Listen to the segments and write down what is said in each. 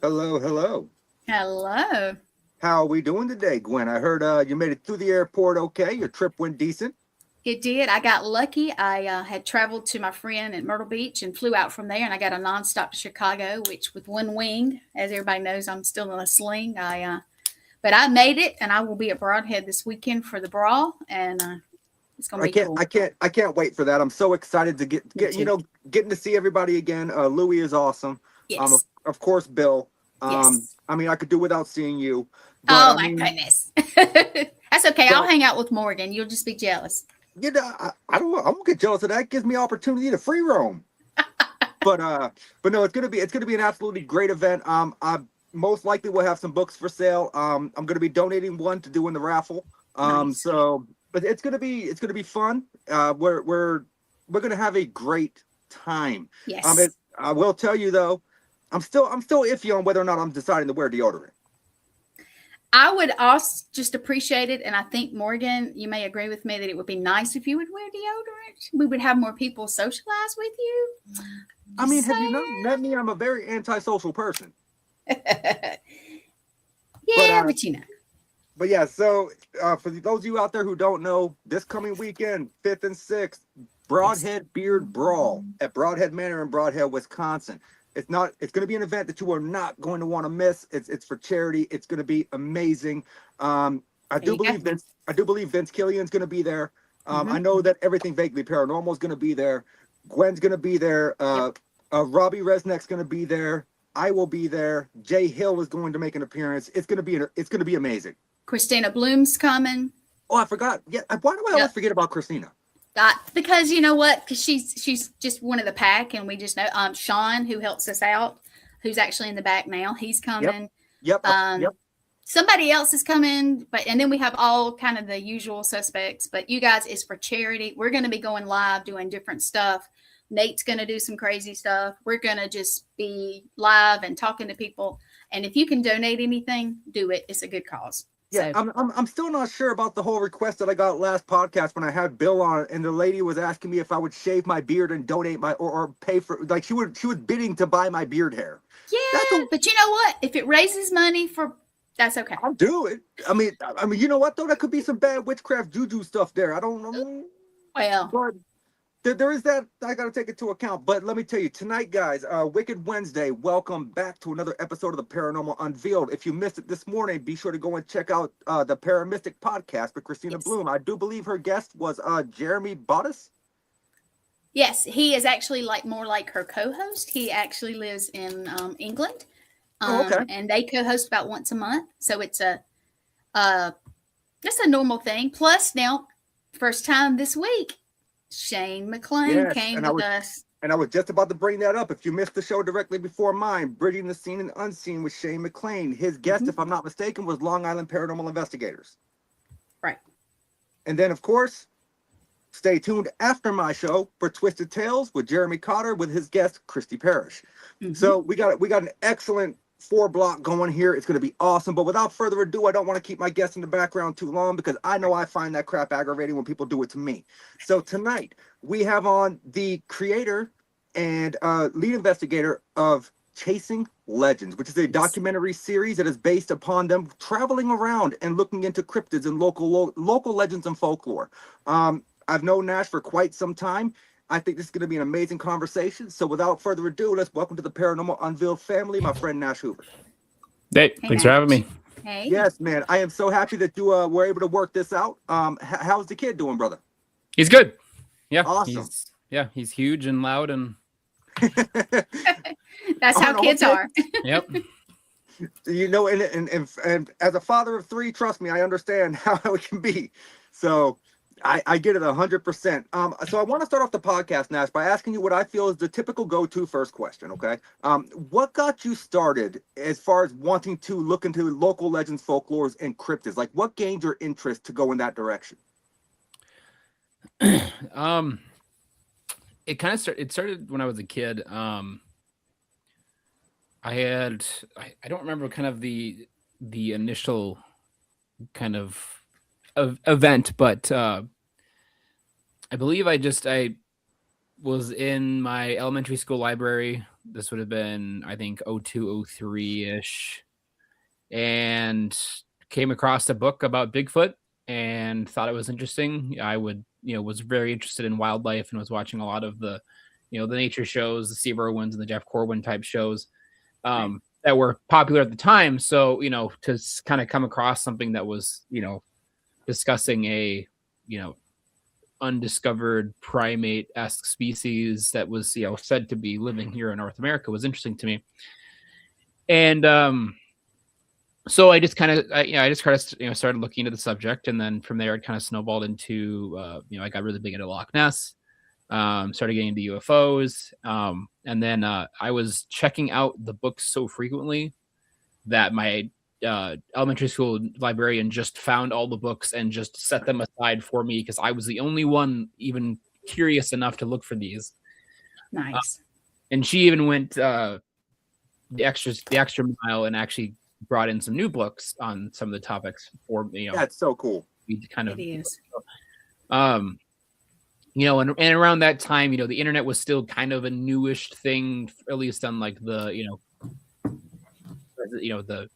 Hello, hello. Hello. How are we doing today, Gwen? I heard you made it through the airport okay. Your trip went decent. It did. I got lucky. I had traveled to my friend at Myrtle Beach and flew out from there, and I got a nonstop to Chicago, which with one wing, as everybody knows, I'm still in a sling. But I made it, and I will be at Broadhead this weekend for the brawl, and it's gonna I be can't, cool. I can't, I can't wait for that. I'm so excited to Me get too. getting to see everybody again. Louie is awesome. Yes. Of course, Bill. Yes. I mean, I could do without seeing you, but Oh I my mean, goodness. That's okay. I'll but hang out with Morgan. You'll just be jealous. I don't. I'm gonna get jealous of that. It gives me opportunity to free roam. But uh, but no, it's gonna be an absolutely great event. I most likely will have some books for sale. I'm gonna be donating one to do in the raffle. Nice. But it's gonna be fun. We're gonna have a great time. Yes. I will tell you though, I'm still iffy on whether or not I'm deciding to wear deodorant. I would also just appreciate it, and I think Morgan, you may agree with me that it would be nice if you would wear deodorant. We would have more people socialize with you. I mean, Just have you not saying. met me? I'm a very antisocial person. But Yeah, uh, but you know. but yeah, so for those of you out there who don't know, this coming weekend, 5th and 6th, Yes. Broadhead Beard Brawl at Broadhead Manor in Broadhead, Wisconsin. It's going to be an event that you are not going to want to miss. It's for charity. It's going to be amazing. I There do you go. believe Vince Killian's going to be there. I Hmm. know that everything vaguely paranormal is going to be there. Gwen's going to be there. Yep. Robbie Resnick's going to be there. I will be there. Jay Hill is going to make an appearance. It's going to be amazing. Christina Bloom's coming. Oh, I forgot. Yeah, why do I Yep. always forget about Christina? Because you know what? Because she's just one of the pack, and we just know. Sean, who helps us out, who's actually in the back now, he's Yep, coming. yep, Um, yep. somebody else is coming, but and then we have all kind of the usual suspects. But you guys is for charity. We're going to be going live doing different stuff. Nate's going to do some crazy stuff. We're going to just be live and talking to people. And if you can donate anything, do it. It's a good cause. Yeah, So I'm still not sure about the whole request that I got last podcast when I had Bill on, and the lady was asking me if I would shave my beard and donate or pay for, like, she was bidding to buy my beard hair. That's yeah, a but you know what? If it raises money for, that's okay. I'll do it. I mean, you know what though? That could be some bad witchcraft juju stuff there. I don't know, Well, but there is that I got to take into account. But let me tell you, tonight, guys, Wicked Wednesday, welcome back to another episode of the Paranormal Unveiled. If you missed it this morning, be sure to go and check out the Paramystic podcast with Christina yes. Bloom. I do believe her guest was Jeremy Bottas. Yes, he is actually like more like her co-host. He actually lives in England, Oh, okay. and they co-host about once a month. So it's a uh, just a normal thing. Plus, now first time this week, Shane McClain Yes, came with us. and I was just about to bring that up. If you missed the show directly before mine, Bridging the Seen and Unseen with Shane McClain. His guest, Hmm. if I'm not mistaken, was Long Island Paranormal Investigators. Right. And then, of course, stay tuned after my show for Twisted Tales with Jeremy Cotter with his guest Christy Parrish. Hmm. So we got an excellent 4 block going here. It's going to be awesome. But without further ado, I don't want to keep my guests in the background too long because I know I find that crap aggravating when people do it to me. So tonight we have on the creator and lead investigator of Chasing Legends, which is a Yes. documentary series that is based upon them traveling around and looking into cryptids and local legends and folklore. I've known Nash for quite some time. I think this is going to be an amazing conversation. So without further ado, let's welcome to the Paranormal Unveiled family, my friend Nash Hoover. Hey, Hey, thanks for having Nash. me. Hey. Yes, man. I am so happy that you were able to work this out. How's the kid doing, brother? He's good. Yeah, Awesome. he's huge and loud and That's how kids Okay. are. yep. You know, and as a father of 3, trust me, I understand how it can be. So I get it 100%. So I want to start off the podcast, Nash, by asking you what I feel is the typical go-to first question. Okay. What got you started as far as wanting to look into local legends, folklores, and cryptids? Like, what gained your interest to go in that direction? um it started when I was a kid. I don't remember kind of the initial kind of event, but I believe I was in my elementary school library. This would have been, I think, 02, 03-ish. And came across a book about Bigfoot and thought it was interesting. I was very interested in wildlife and was watching a lot of the nature shows, the Steve Irwins and the Jeff Corwin type shows that were popular at the time. So, to kind of come across something that was, discussing a, undiscovered primate-esque species that was, said to be living here in North America was interesting to me. And so I just kind of started looking into the subject, and then from there it kind of snowballed into I got really big into Loch Ness, started getting into UFOs, and then I was checking out the books so frequently that my elementary school librarian just found all the books and just set them aside for me because I was the only one even curious enough to look for these. Nice. And she even went the extra mile and actually brought in some new books on some of the topics for me. That's so cool. It is. And around that time, the internet was still kind of a newish thing, at least on like the the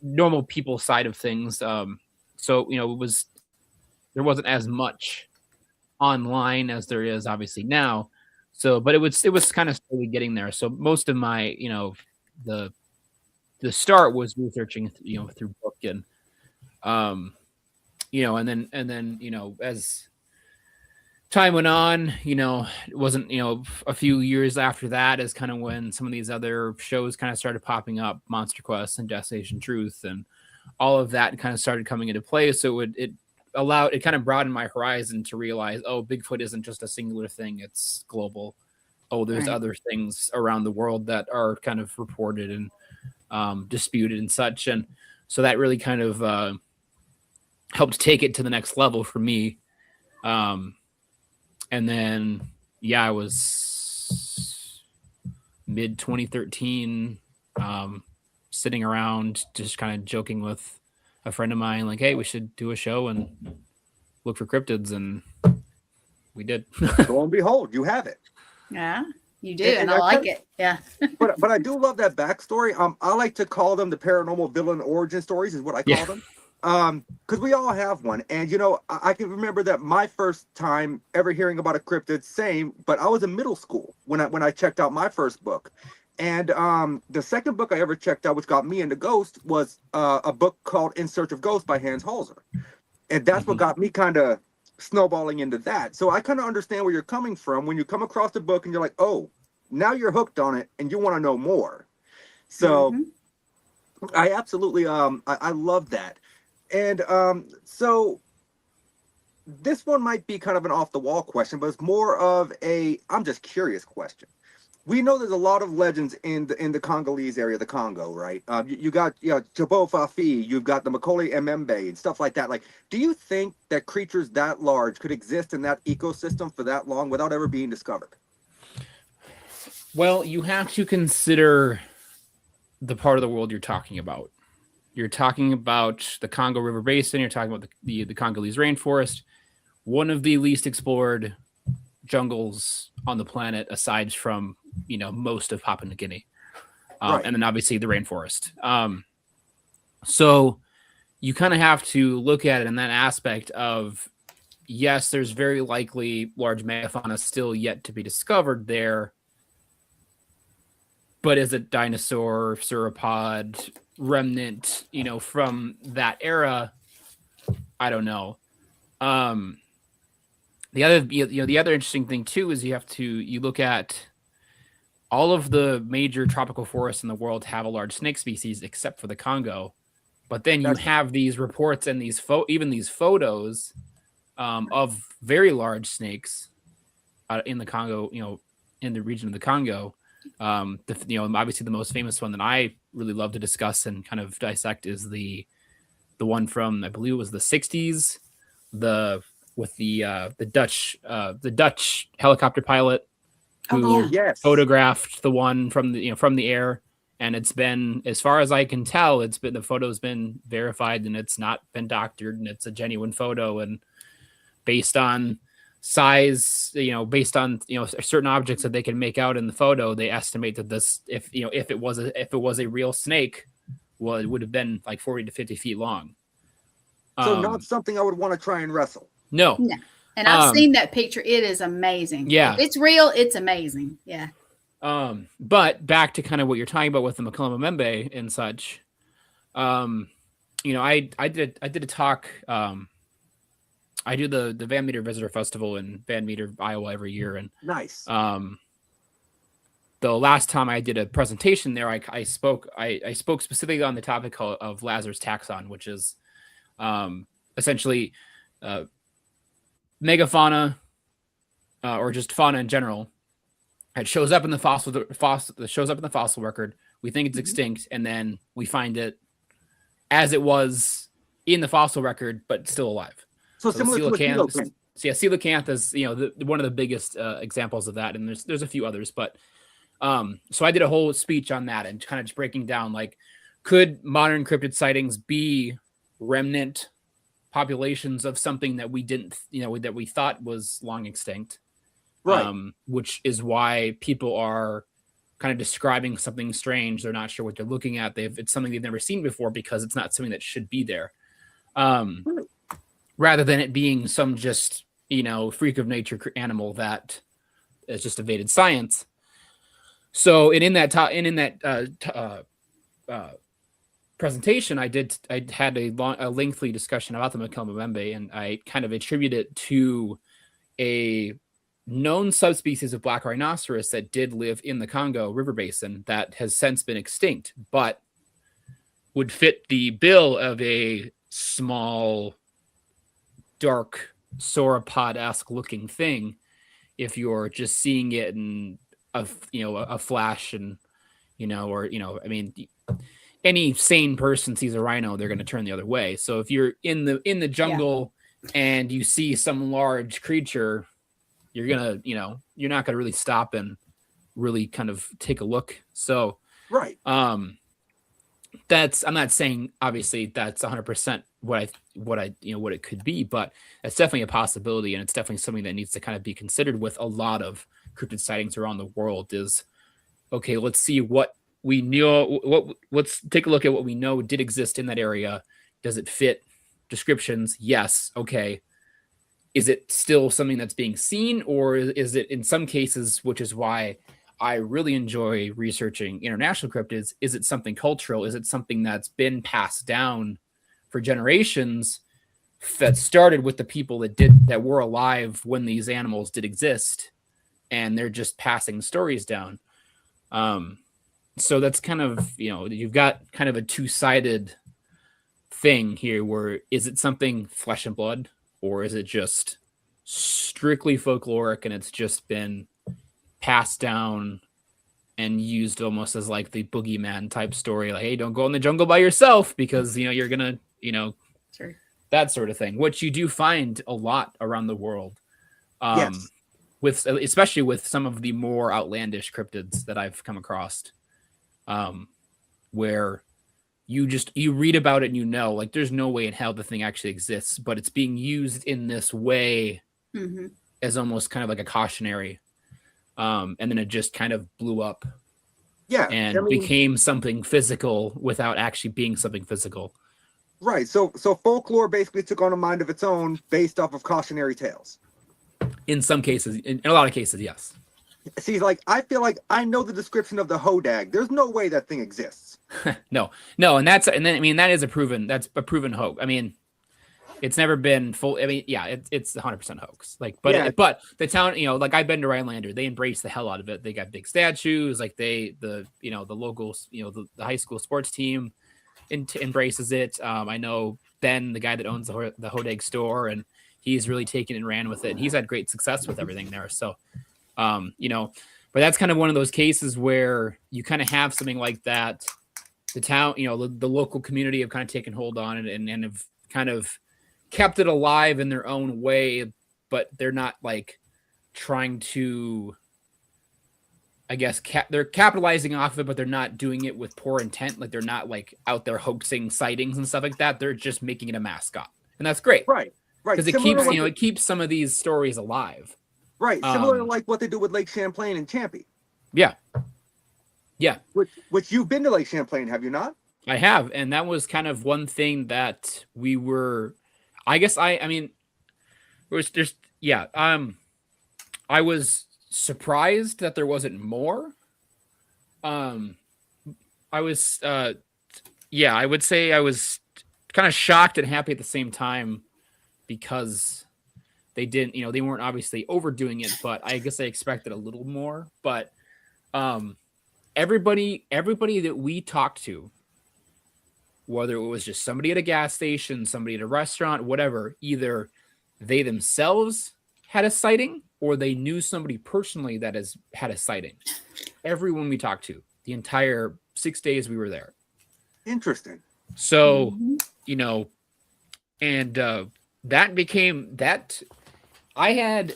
normal people side of things. So there wasn't as much online as there is obviously now. So, but it was kind of slowly getting there. So most of my, the start was researching, through book and, and then, as time went on, it wasn't, a few years after that is kind of when some of these other shows kind of started popping up, Monster Quest and Destination Truth and all of that kind of started coming into play. So it kind of broadened my horizon to realize, oh, Bigfoot isn't just a singular thing. It's global. Oh, there's other things around the world that are kind of reported and disputed and such. And so that really kind of helped take it to the next level for me. And then, I was mid 2013, sitting around just kind of joking with a friend of mine, like, hey, we should do a show and look for cryptids. And we did. Lo and behold, you have it. Yeah, you do. And I like it. Yeah. but I do love that backstory. I like to call them the paranormal villain origin stories is what I call them. Because we all have one. And, I can remember that my first time ever hearing about a cryptid, same, but I was in middle school when I checked out my first book. And the second book I ever checked out, which got me into ghosts, was a book called In Search of Ghosts by Hans Holzer. And that's what got me kind of snowballing into that. So I kind of understand where you're coming from when you come across the book and you're like, oh, now you're hooked on it and you want to know more. So I absolutely, I love that. And so this one might be kind of an off the wall question, but it's more of I'm just curious question. We know there's a lot of legends in the Congolese area, the Congo, right? You got Jabo Fafi, you've got the Macaulay Mbembe and stuff like that. Like, do you think that creatures that large could exist in that ecosystem for that long without ever being discovered? Well, you have to consider the part of the world you're talking about. You're talking about the Congo River Basin. You're talking about the Congolese rainforest, one of the least explored jungles on the planet, aside from most of Papua New Guinea, and then obviously the rainforest. So you kind of have to look at it in that aspect of, yes, there's very likely large megafauna still yet to be discovered there, but is it dinosaur, sauropod, remnant, from that era? I don't know. The other interesting thing too is you look at all of the major tropical forests in the world have a large snake species except for the Congo, but then you have these reports and these photos of very large snakes in the Congo, in the region of the Congo. Obviously the most famous one that I really love to discuss and kind of dissect is the one from, I believe it was the 60s, with the Dutch helicopter pilot who photographed the one from the air, and it's been, as far as I can tell, the photo's been verified and it's not been doctored and it's a genuine photo, and based on size, based on certain objects that they can make out in the photo, they estimate that this, if it was a real snake, well, it would have been like 40 to 50 feet long. So not something I would want to try and wrestle. No. And I've seen that picture. It is amazing. Yeah. If it's real, it's amazing. Yeah. But back to kind of what you're talking about with the Mokele-mbembe and such. I did a talk. I do the Van Meter Visitor Festival in Van Meter, Iowa every year. And nice. The last time I did a presentation there, I spoke specifically on the topic of Lazarus taxon, which is essentially megafauna or just fauna in general. It shows up in the fossil record. We think it's extinct, and then we find it as it was in the fossil record, but still alive. So similar to coelacanth. So yeah, coelacanth is one of the biggest examples of that, and there's a few others. But so I did a whole speech on that and kind of just breaking down, like, could modern cryptid sightings be remnant populations of something that we didn't, that we thought was long extinct? Right. Which is why people are kind of describing something strange. They're not sure what they're looking at. It's something they've never seen before because it's not something that should be there. Rather than it being some just, freak of nature animal that has just evaded science. So, in that presentation, I had a lengthy discussion about the Mokele-mbembe, and I kind of attribute it to a known subspecies of black rhinoceros that did live in the Congo River Basin that has since been extinct, but would fit the bill of a small, dark, sauropod-esque looking thing if you're just seeing it in a flash, and any sane person sees a rhino, they're going to turn the other way. So if you're in the jungle and you see some large creature, you're gonna, you're not gonna really stop and really kind of take a look. So, right. I'm not saying obviously that's 100% what it could be, but it's definitely a possibility, and it's definitely something that needs to kind of be considered with a lot of cryptid sightings around the world. Is okay, let's see what we knew. Let's take a look at what we know did exist in that area. Does it fit descriptions? Yes. Okay. Is it still something that's being seen, or is it in some cases, which is why I really enjoy researching international cryptids, is it something cultural? Is it something that's been passed down for generations that started with the people that were alive when these animals did exist, and they're just passing stories down? So that's kind of, you've got kind of a two-sided thing here, where is it something flesh and blood, or is it just strictly folkloric and it's just been passed down and used almost as like the boogeyman type story, like, hey, don't go in the jungle by yourself because you're gonna Sure. That sort of thing, which you do find a lot around the world. Yes. Especially with some of the more outlandish cryptids that I've come across, where you read about it and like, there's no way in hell the thing actually exists, but it's being used in this way as almost kind of like a cautionary. And then it just kind of blew up. Yeah. And became something physical without actually being something physical. Right. So folklore basically took on a mind of its own based off of cautionary tales. In some cases, in a lot of cases, yes. See, like, I feel like I know the description of the hodag. There's no way that thing exists. No, and that is a proven hoax. I mean, it's never been full. I mean, yeah, it's 100% hoax. Like, but the town, like, I've been to Rhinelander. They embrace the hell out of it. They got big statues. Like, the locals, the high school sports team embraces it. I know Ben, the guy that owns the hodag store, and he's really taken and ran with it. And he's had great success with everything there. So, but that's kind of one of those cases where you kind of have something like that. The town, the local community have kind of taken hold on it and have kind of kept it alive in their own way, but they're not like trying to, I guess, they're capitalizing off of it, but they're not doing it with poor intent. Like, they're not like out there hoaxing sightings and stuff like that. They're just making it a mascot, and that's great. Right. Right. Because it Similar to keeps, what it keeps some of these stories alive. right. Similar to like what they do with Lake Champlain and Champy. Yeah. Yeah. Which you've been to Lake Champlain, have you not? I have. And that was kind of one thing that we were, I guess I mean, it was just, yeah. I was surprised that there wasn't more. I was, yeah, I would say I was kind of shocked and happy at the same time because they didn't, they weren't obviously overdoing it, but I guess I expected a little more. But everybody that we talked to, whether it was just somebody at a gas station, somebody at a restaurant, whatever, either they themselves had a sighting or they knew somebody personally that has had a sighting. Everyone we talked to, the entire 6 days we were there. Interesting. So, and that became that I had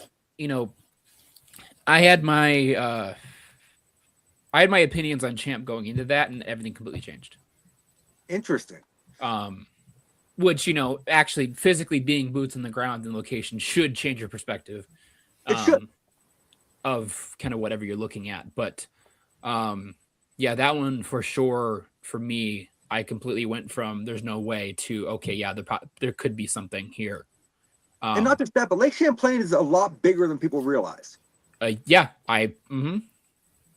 my opinions on Champ going into that, and everything completely changed. Interesting. Which, actually physically being boots on the ground in location should change your perspective. It should. Of kind of whatever you're looking at. But yeah, that one for sure, for me, I completely went from there's no way to, okay, yeah, there could be something here. And not just that, but Lake Champlain is a lot bigger than people realize. Yeah, It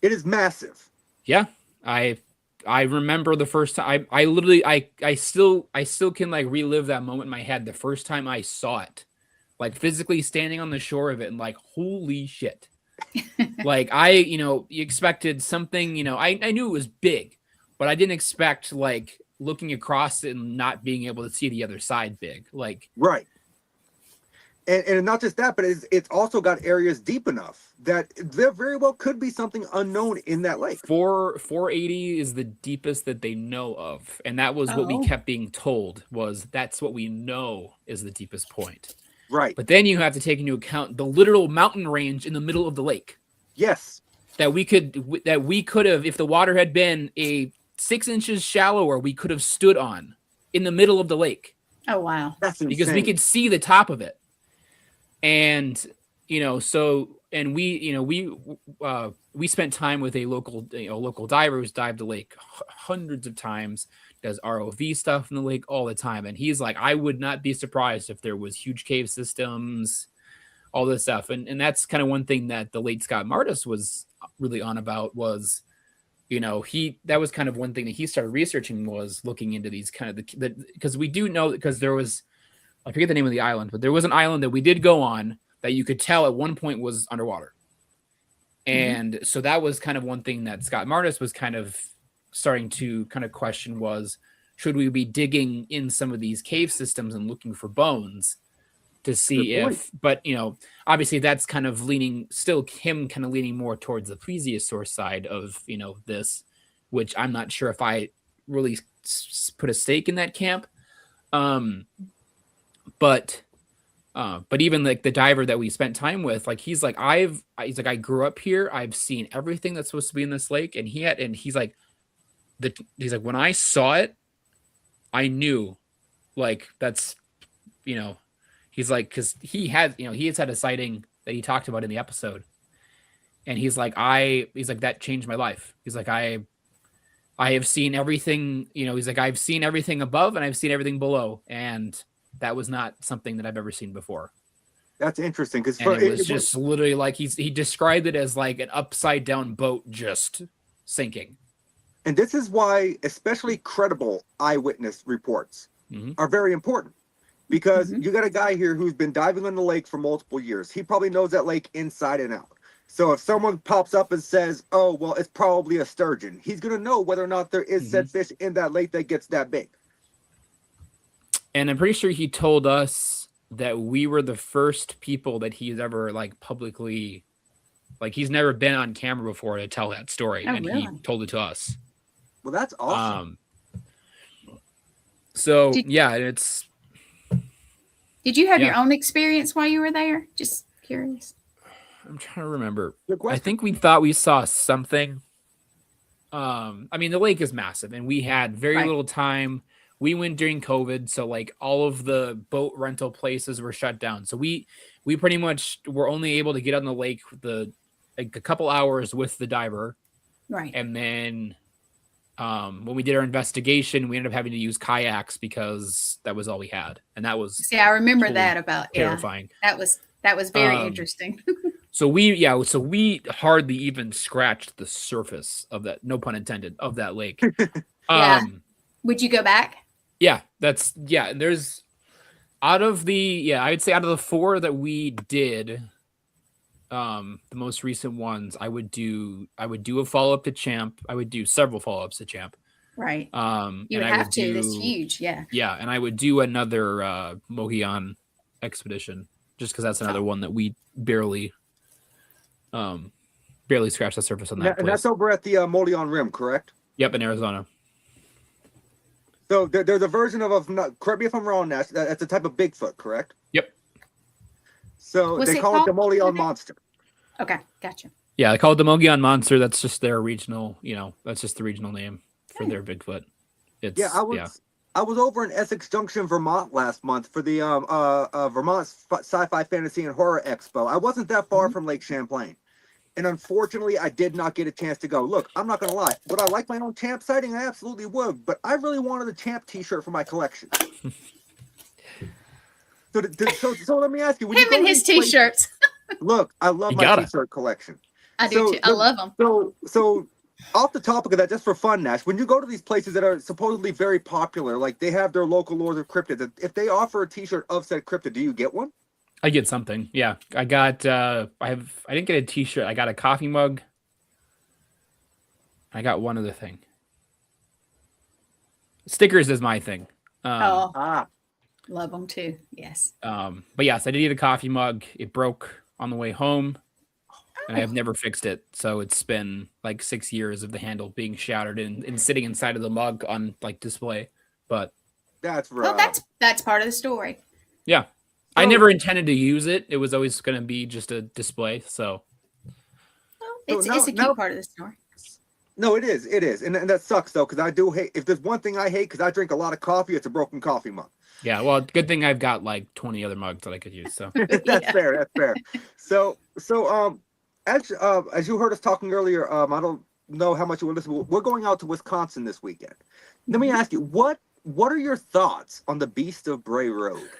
is massive. Yeah, I remember the first time I literally I still can like relive that moment in my head. The first time I saw it, like physically standing on the shore of it, and like, holy shit. Like you expected something, I knew it was big, but I didn't expect like looking across it and not being able to see the other side big. Like, right. And not just that, but it's also got areas deep enough that there very well could be something unknown in that lake. 480 is the deepest that they know of. And that was what we kept being told, was that's what we know is the deepest point. Right. But then you have to take into account the literal mountain range in the middle of the lake. Yes. That we could have, if the water had been 6 inches shallower, we could have stood on in the middle of the lake. Oh, wow. That's insane. Because we could see the top of it. And, we spent time with a local diver who's dived the lake hundreds of times, does ROV stuff in the lake all the time. And he's like, I would not be surprised if there was huge cave systems, all this stuff. And that's kind of one thing that the late Scott Martis was really on about was, that was kind of one thing that he started researching, was looking into these kind of because we do know, because there was, I forget the name of the island, but there was an island that we did go on that you could tell at one point was underwater. And so that was kind of one thing that Scott Martis was kind of starting to kind of question was, should we be digging in some of these cave systems and looking for bones to see if, but, obviously that's kind of leaning more towards the plesiosaur side of, this, which I'm not sure if I really put a stake in that camp. But even like the diver that we spent time with, like, he's like, I grew up here. I've seen everything that's supposed to be in this lake. And he's like, when I saw it, I knew, like, that's, he's like, cause he has had a sighting that he talked about in the episode. And he's like, that changed my life. He's like, I have seen everything, he's like, I've seen everything above and I've seen everything below. And that was not something that I've ever seen before. That's interesting, because it was just literally like he described it as like an upside down boat just sinking. And this is why especially credible eyewitness reports are very important, because you got a guy here who's been diving on the lake for multiple years. He probably knows that lake inside and out. So if someone pops up and says, oh, well, it's probably a sturgeon, he's going to know whether or not there is said fish in that lake that gets that big. And I'm pretty sure he told us that we were the first people that he's ever like publicly, like, he's never been on camera before to tell that story. Oh, and really? he told it to us. Well, that's awesome. So it's. Did you have your own experience while you were there? Just curious. I'm trying to remember. I think we thought we saw something. I mean, the lake is massive and we had very little time. we went during COVID, so like all of the boat rental places were shut down. So we pretty much were only able to get on the lake a couple hours with the diver. Right. And then when we did our investigation, we ended up having to use kayaks because that was all we had. And that was I remember totally that about terrifying. Yeah, that was very interesting. So we hardly even scratched the surface of that, no pun intended, of that lake. Yeah. Would you go back? Yeah, there's I'd say out of the 4 that we did, the most recent ones, I would do a follow-up to Champ. I would do several follow-ups to Champ. Right. You would and have to. That's huge. Yeah. Yeah, and I would do another Mohican expedition just because that's another one that we barely scratched the surface on that. And that's over at the Moleon Rim, correct? Yep, in Arizona. So there's a version of correct me if I'm wrong, Nash. That's a type of Bigfoot, correct? Yep. So they call it the Moleon Monster. Okay, gotcha. Yeah, they call it the Mogollon Monster. That's just their regional, that's just the regional name for their Bigfoot. I was over in Essex Junction, Vermont last month for the Vermont Sci-Fi Fantasy and Horror Expo. I wasn't that far from Lake Champlain. And unfortunately, I did not get a chance to go. Look, I'm not going to lie. Would I like my own Champ sighting? I absolutely would. But I really wanted a Champ t-shirt for my collection. So let me ask you. Him and his t-shirts. Look, I love my t-shirt collection. I do too. I love them. So off the topic of that, just for fun, Nash, when you go to these places that are supposedly very popular, like they have their local lords of cryptids, if they offer a t-shirt of said cryptid, do you get one? I get something. Yeah. I got I didn't get a t-shirt. I got a coffee mug. I got one other thing. Stickers is my thing. Love them too. Yes. But yes, I did get a coffee mug. It broke on the way home and I have never fixed it. So it's been like 6 years of the handle being shattered and sitting inside of the mug on like display. But that's right. Well, that's part of the story. Yeah. I never intended to use it. It was always going to be just a display. So it's a cute part of the story. No, it is. And that sucks though, because I do hate, if there's one thing I hate, because I drink a lot of coffee, it's a broken coffee mug. Yeah, well, good thing I've got like 20 other mugs that I could use. So that's fair. So as you heard us talking earlier, I don't know how much you will listen, but we're going out to Wisconsin this weekend. Let me ask you, what are your thoughts on the Beast of Bray Road?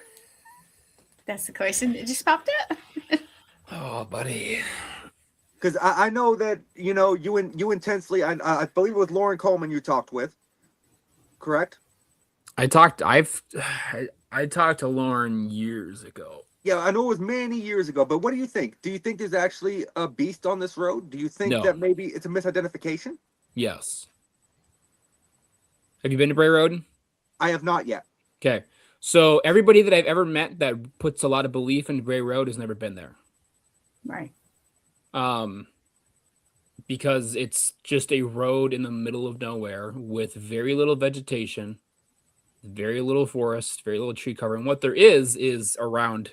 That's the question that just popped up. Oh, buddy. Because I know that, you intensely, I believe it was Lauren Coleman you talked with, correct? I talked to Lauren years ago. Yeah, I know it was many years ago, but what do you think? Do you think there's actually a beast on this road? Do you think that maybe it's a misidentification? Yes. Have you been to Bray Road? I have not yet. Okay. So everybody that I've ever met that puts a lot of belief in Bray Road has never been there. Right. Because it's just a road in the middle of nowhere with very little vegetation, very little forest, very little tree cover. And what there is around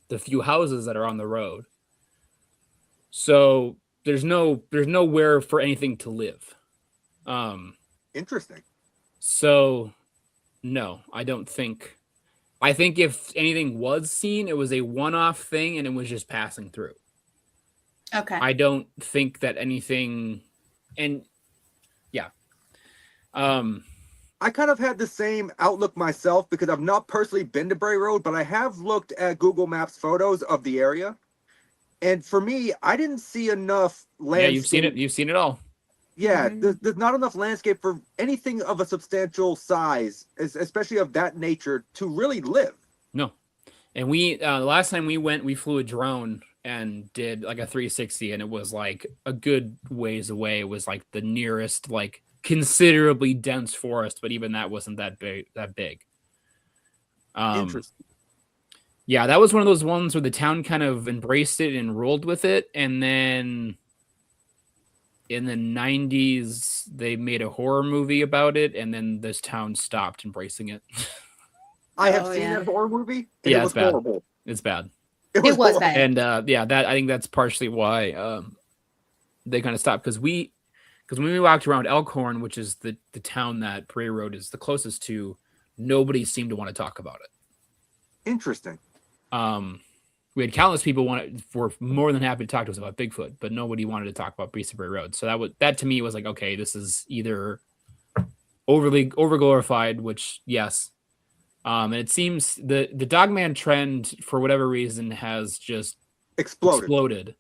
the few houses that are on the road. So there's nowhere for anything to live. Interesting. So no, I don't think. I think if anything was seen, it was a one-off thing and it was just passing through. Okay. I don't think that anything, and yeah. I kind of had the same outlook myself because I've not personally been to Bray Road, but I have looked at Google Maps photos of the area. And for me, I didn't see enough landscape. Yeah, you've seen it. You've seen it all. Yeah, there's not enough landscape for anything of a substantial size, especially of that nature, to really live. No. And we, the last time we went, we flew a drone and did like a 360, and it was like a good ways away. It was like the nearest, like considerably dense forest, but even that wasn't that big. Interesting. Yeah, that was one of those ones where the town kind of embraced it and rolled with it, and then in the 90s, they made a horror movie about it, and then this town stopped embracing it. I have seen that horror movie. And yeah, it was it's bad. horrible. It's bad. It was bad. And I think that's partially why they kind of stopped, because when we walked around Elkhorn, which is the town that Bray Road is the closest to, nobody seemed to want to talk about it. Interesting. We had countless people were more than happy to talk to us about Bigfoot, but nobody wanted to talk about Beast of Bray Road. So that to me was like, okay, this is either overglorified, which yes. And it seems the Dogman trend for whatever reason has just exploded.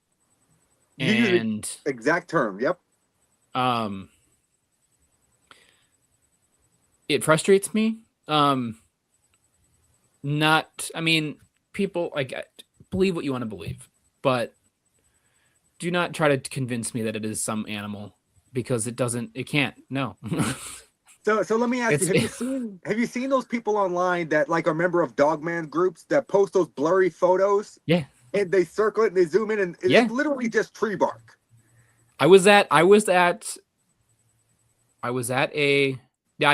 And exact term. Yep. It frustrates me. People like believe what you want to believe, but do not try to convince me that it is some animal, because it can't. No. So let me ask you, have you seen those people online that like are member of Dogman groups that post those blurry photos? Yeah. And they circle it and they zoom in and it's literally just tree bark. I've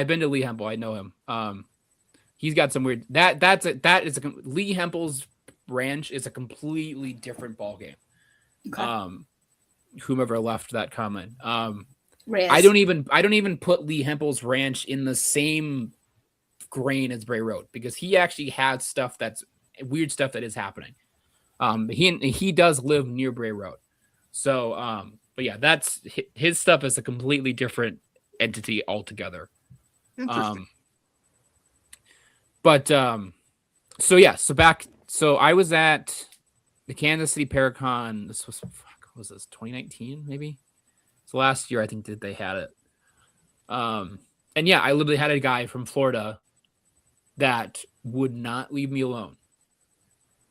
been to Lee Hempel. I know him. He's got some weird Lee Hempel's ranch is a completely different ballgame. Okay. Whomever left that comment. I don't even put Lee Hempel's ranch in the same grain as Bray Road, because he actually had stuff that's weird stuff that is happening. He does live near Bray Road. So but yeah, that's his stuff is a completely different entity altogether. Interesting. So I was at the Kansas City Paracon. This was 2019 maybe. So last year I think that they had it. And yeah, I literally had a guy from Florida that would not leave me alone.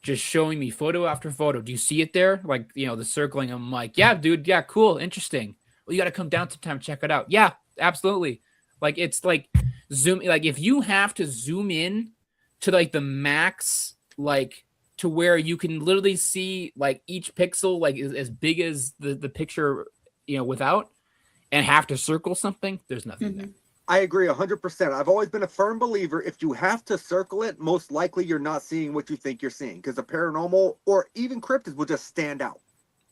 Just showing me photo after photo. Do you see it there? Like, the circling. I'm like, yeah, dude. Yeah, cool. Interesting. Well, you got to come down sometime, check it out. Yeah, absolutely. Like, it's like zoom. Like, if you have to zoom in to like the max, like to where you can literally see like each pixel, like is as big as the picture, without, and have to circle something, there's nothing there. I agree 100%. I've always been a firm believer. If you have to circle it, most likely you're not seeing what you think you're seeing, because the paranormal or even cryptids will just stand out.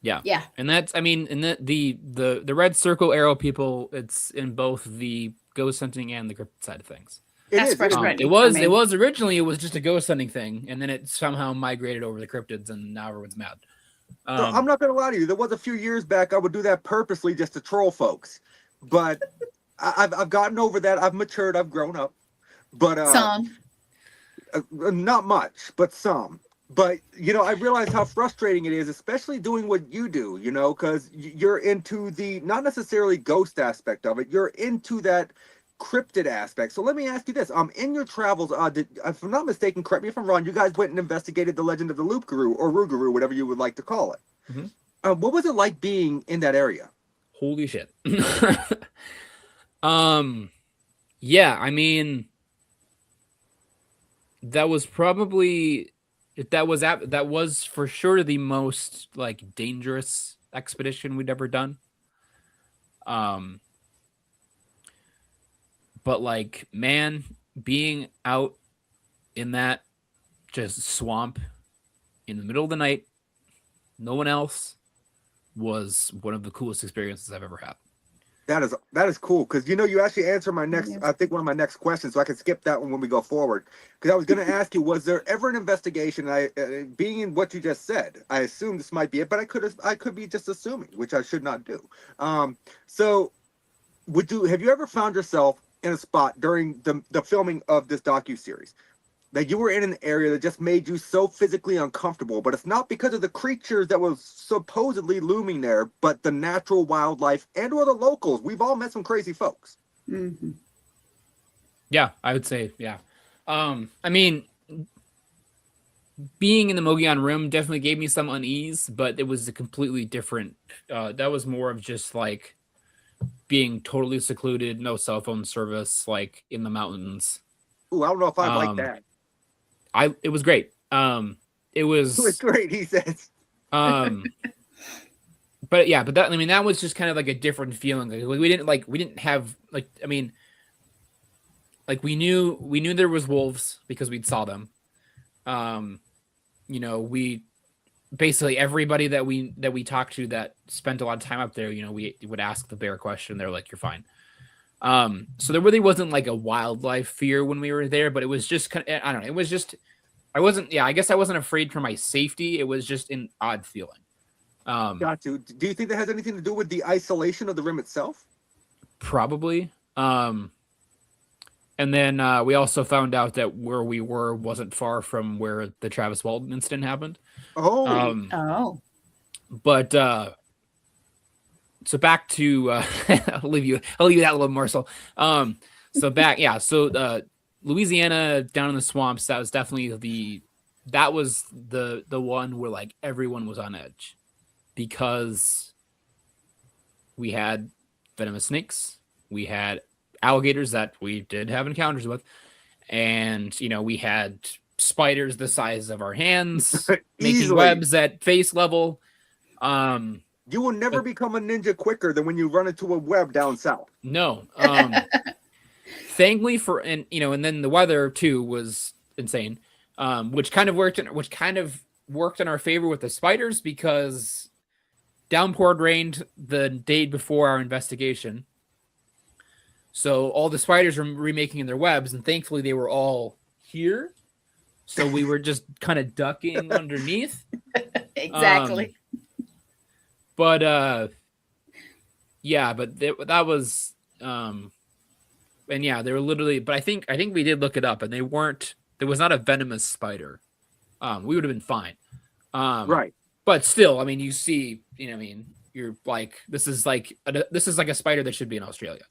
Yeah. Yeah. And that's, the red circle arrow people, it's in both the ghost hunting and the cryptid side of things. It was originally just a ghost hunting thing, and then it somehow migrated over the cryptids, and now everyone's mad. So I'm not going to lie to you. There was a few years back I would do that purposely just to troll folks, but I've gotten over that. I've matured. I've grown up, but some, not much, but some. But I realize how frustrating it is, especially doing what you do. Because you're into the not necessarily ghost aspect of it. You're into that cryptid aspect. So let me ask you this: in your travels, if I'm not mistaken, correct me if I'm wrong, you guys went and investigated the legend of the Loop Guru or Rougarou, whatever you would like to call it. Mm-hmm. What was it like being in that area? Holy shit! Yeah, that was probably that was for sure the most like dangerous expedition we'd ever done. But like, man, being out in that just swamp in the middle of the night, no one else, was one of the coolest experiences I've ever had. That is cool, because you actually answered my next, I think one of my next questions, so I can skip that one when we go forward. Because I was going to ask you, was there ever an investigation? Being in what you just said, I assume this might be it, but I could be just assuming, which I should not do. So, have you ever found yourself in a spot during the filming of this docu-series that you were in an area that just made you so physically uncomfortable, but it's not because of the creatures that was supposedly looming there, but the natural wildlife and or the locals? We've all met some crazy folks. Mm-hmm. Yeah, I would say, yeah. Being in the Mogollon Rim definitely gave me some unease, but it was a completely different, that was more of just like being totally secluded, no cell phone service, like in the mountains. Ooh, I don't know if I like that. It was great. It was great, he says. But that, that was just kind of like a different feeling. Like, we didn't have like, we knew there was wolves because we'd saw them. We basically everybody that we talked to that spent a lot of time up there, we would ask the bear question. They're like, you're fine. So there really wasn't like a wildlife fear when we were there, but it was just kind of, I don't know. It was just, I guess I wasn't afraid for my safety. It was just an odd feeling. Got you. Do you think that has anything to do with the isolation of the rim itself? Probably. And then we also found out that where we were wasn't far from where the Travis Walton incident happened. Oh. But so back to I'll leave you that little morsel. So back, so Louisiana down in the swamps, that was definitely the one where like everyone was on edge because we had venomous snakes, we had alligators that we did have encounters with, and we had spiders the size of our hands making webs at face level. You will never become a ninja quicker than when you run into a web down south. No. Thankfully and then the weather too was insane, which kind of worked in our favor with the spiders because downpour rained the day before our investigation. So all the spiders were remaking their webs, and thankfully they were all here. So we were just kind of ducking underneath. Exactly. But that was and yeah, they were literally, but I think we did look it up, and there was not a venomous spider. We would have been fine. Right. But still, I mean, you see, you're like, this is like a spider that should be in Australia.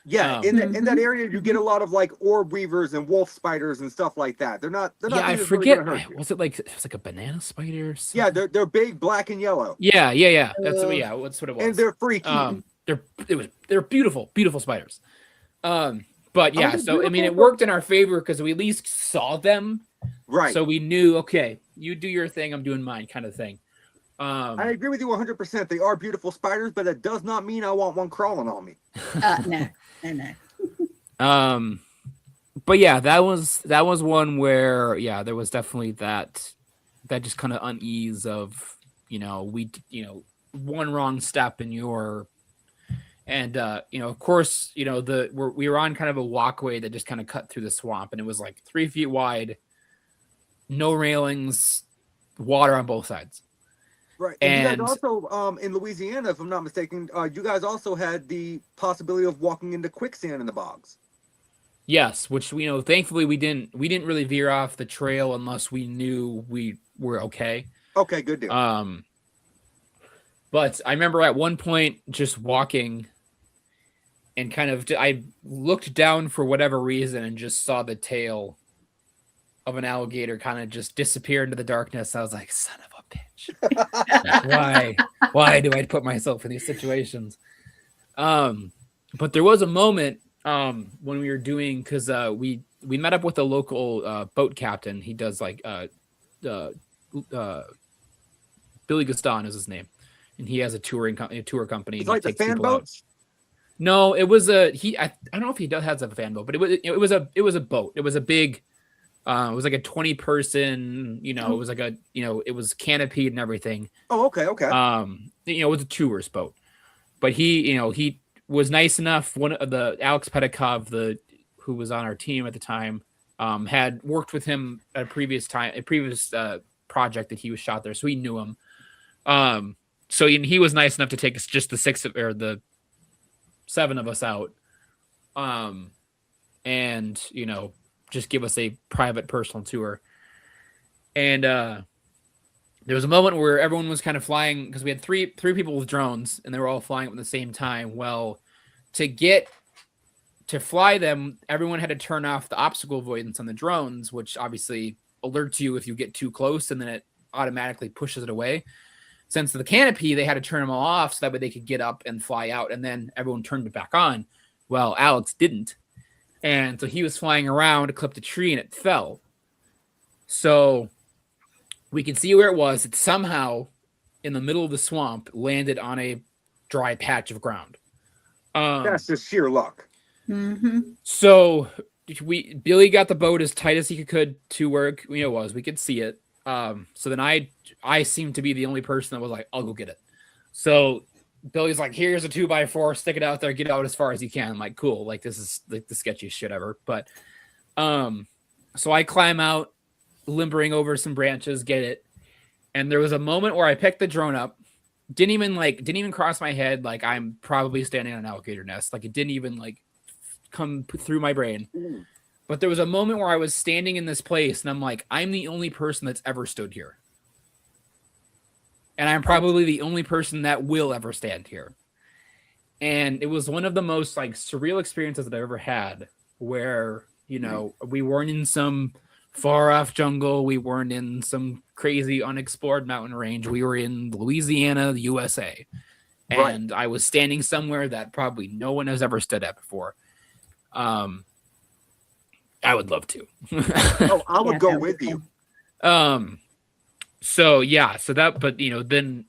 Yeah, in that area, you get a lot of like orb weavers and wolf spiders and stuff like that. They're not. Yeah, I forget. Really was it like a banana spider? Yeah, they're big, black and yellow. Yeah. That's what it was. And they're freaky. They're beautiful, beautiful spiders. But yeah, so I mean, it worked in our favor because we at least saw them. Right. So we knew, okay, you do your thing, I'm doing mine, kind of thing. I agree with you 100%. They are beautiful spiders, but that does not mean I want one crawling on me. No. But yeah, that was one where there was definitely that just kind of unease of one wrong step in your, and of course we were on kind of a walkway that just kind of cut through the swamp, and it was like 3 feet wide, no railings, water on both sides. Right. And you guys also, in Louisiana, if I'm not mistaken, you guys also had the possibility of walking into quicksand in the bogs. Yes, which thankfully we didn't really veer off the trail unless we knew we were okay. Okay, good deal. But I remember at one point just walking and I looked down for whatever reason and just saw the tail of an alligator kind of just disappear into the darkness. I was like, son of a bitch. Why do I put myself in these situations? But there was a moment when we were doing, because we met up with a local boat captain. He does like Billy Gaston is his name, and he has a tour company. It's like the fan boats. No, it was I don't know if he has a fan boat, but it was a boat. It was a big. It was like a 20-person, it was like it was canopied and everything. Oh, okay. It was a tourist boat, but he was nice enough. One of the Alex Pedikov, who was on our team at the time, had worked with him at a previous project that he was shot there, so he knew him. So he was nice enough to take us, just the 7 of us out, and just give us a private personal tour. And there was a moment where everyone was kind of flying, because we had three people with drones, and they were all flying up at the same time. Well, to fly them, everyone had to turn off the obstacle avoidance on the drones, which obviously alerts you if you get too close, and then it automatically pushes it away. Since the canopy, they had to turn them all off so that way they could get up and fly out, and then everyone turned it back on. Well, Alex didn't. And so he was flying around, clipped a tree, and it fell. So we could see where it was. It somehow, in the middle of the swamp, landed on a dry patch of ground. That's just sheer luck. Mm-hmm. So Billy got the boat as tight as he could to where it was. We could see it. So then I seemed to be the only person that was like, I'll go get it. So Billy's like, here's a 2x4, stick it out there, get out as far as you can. I'm like, cool, like this is like the sketchiest shit ever. But so I climb out, limbering over some branches, get it. And there was a moment where I picked the drone up, didn't even cross my head like I'm probably standing on an alligator nest. Like it didn't even like come through my brain. But there was a moment where I was standing in this place and I'm like, I'm the only person that's ever stood here. And I'm probably the only person that will ever stand here. And it was one of the most like surreal experiences that I've ever had where, you know, we weren't in some far off jungle. We weren't in some crazy unexplored mountain range. We were in Louisiana, the USA. And I was standing somewhere that probably no one has ever stood at before. I would love to. Oh, I would go with you. So yeah, so that, but then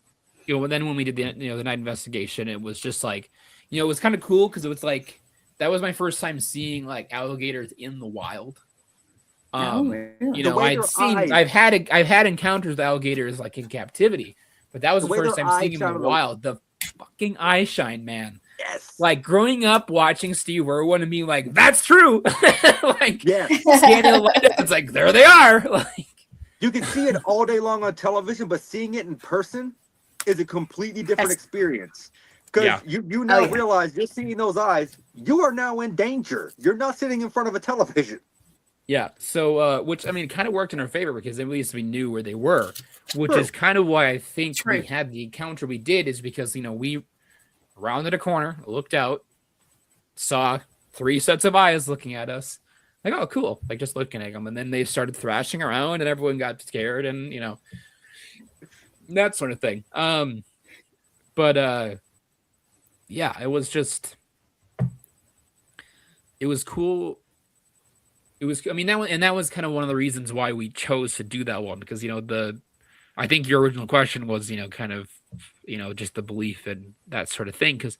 when we did the the night investigation, it was just like, it was kind of cool because it was like that was my first time seeing like alligators in the wild. I've had encounters with alligators like in captivity, but that was the first time seeing them in the wild. The fucking eye shine, man. Yes. Like growing up watching Steve Irwin and me like, that's true. Like yeah. scanning the light, it's like there they are. Like you can see it all day long on television, but seeing it in person is a completely different experience. Because you now realize you're seeing those eyes, you are now in danger. You're not sitting in front of a television. Yeah. So, which I mean, kind of worked in our favor because at least we knew where they were, which is kind of why I think we had the encounter we did is because, we rounded a corner, looked out, saw 3 sets of eyes looking at us. Like, oh, cool. Like just looking at them. And then they started thrashing around and everyone got scared and, that sort of thing. Yeah, it was cool. It was, I mean, that was kind of one of the reasons why we chose to do that one because, I think your original question was, kind of, just the belief and that sort of thing. Because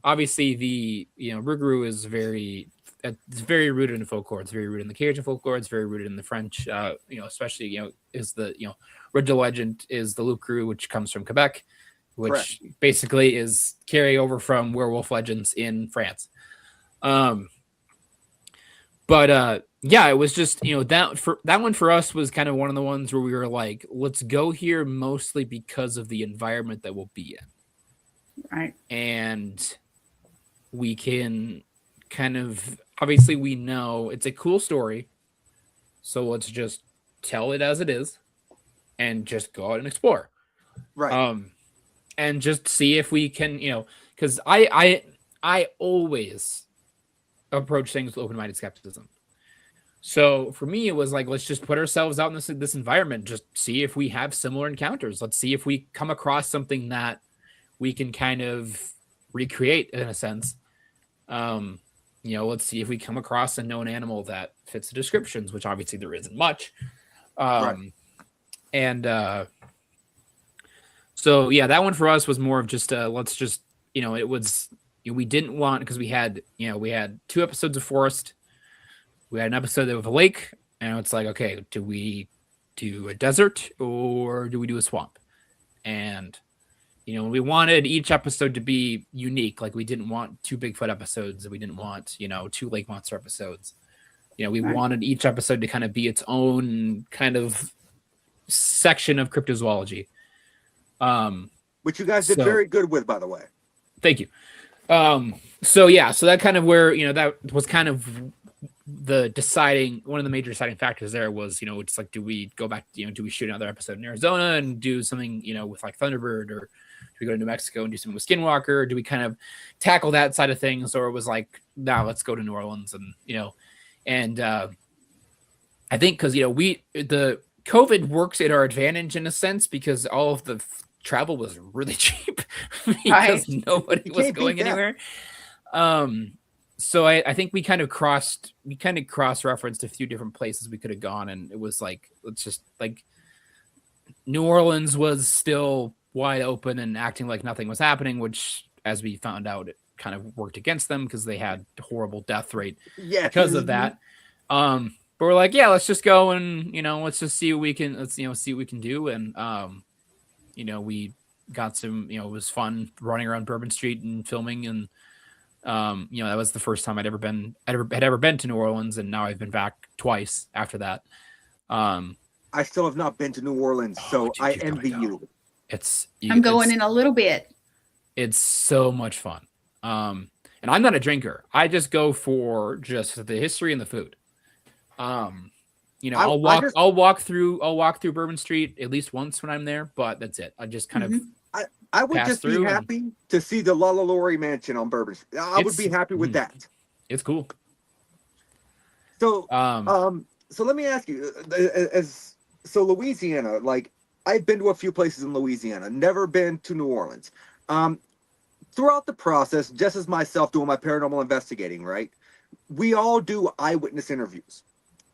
obviously the, Rougarou is it's very rooted in folklore. It's very rooted in the Cajun folklore. It's very rooted in the French, especially, is the, original legend is the loup-garou, which comes from Quebec, which basically is carry over from werewolf legends in France. Yeah, it was just, that one for us was kind of one of the ones where we were like, let's go here mostly because of the environment that we'll be in. Right. And we can kind of, obviously we know it's a cool story. So let's just tell it as it is and just go out and explore. Right. And just see if we can, because I always approach things with open-minded skepticism. So for me, it was like, let's just put ourselves out in this environment, just see if we have similar encounters. Let's see if we come across something that we can kind of recreate in a sense. Let's see if we come across a known animal that fits the descriptions, which obviously there isn't much. So yeah, that one for us was more of just let's just, it was, we didn't want, because we had 2 episodes of forest. We had an episode of a lake, and it's like, okay, do we do a desert or do we do a swamp? And, we wanted each episode to be unique. Like we didn't want 2 Bigfoot episodes. We didn't want, 2 lake monster episodes. We wanted each episode to kind of be its own kind of section of cryptozoology. Which you guys did very good with, by the way. Thank you. So that kind of where, that was kind of one of the major deciding factors there was, it's like, do we go back, do we shoot another episode in Arizona and do something, with like Thunderbird, or do we go to New Mexico and do something with Skinwalker? Or do we kind of tackle that side of things? Or it was like, no, let's go to New Orleans and, I think because, the COVID works at our advantage in a sense because all of the travel was really cheap because nobody was going anywhere. So I think we kind of cross-referenced a few different places we could have gone, and it was like, let's just like New Orleans was still wide open and acting like nothing was happening, which, as we found out, it kind of worked against them because they had a horrible death rate because of that. But we're like, yeah, let's just go and let's just see what we can do, and we got some, it was fun running around Bourbon Street and filming. And, that was the first time I'd ever been to New Orleans. And now I've been back twice after that. I still have not been to New Orleans, so dude, I you gotta envy go. you. I'm going in a little bit. It's so much fun. And I'm not a drinker. I just go for just the history and the food. I'll walk through Bourbon Street at least once when I'm there, but that's it. I just kind of I would just be happy to see the Lalaurie Mansion on Bourbon Street. I would be happy with that. It's cool. So so let me ask you, Louisiana, like, I've been to a few places in Louisiana, never been to New Orleans. Throughout the process, just as myself doing my paranormal investigating, right? We all do eyewitness interviews.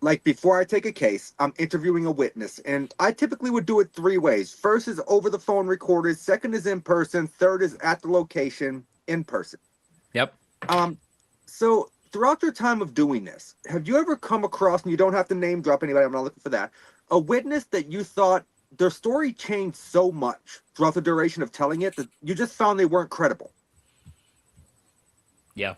Like, before I take a case, I'm interviewing a witness, and I typically would do it 3 ways. First is over the phone recorded, second is in person, third is at the location in person. Yep. So throughout your time of doing this, have you ever come across, and you don't have to name drop anybody, I'm not looking for that, a witness that you thought their story changed so much throughout the duration of telling it that you just found they weren't credible? Yeah.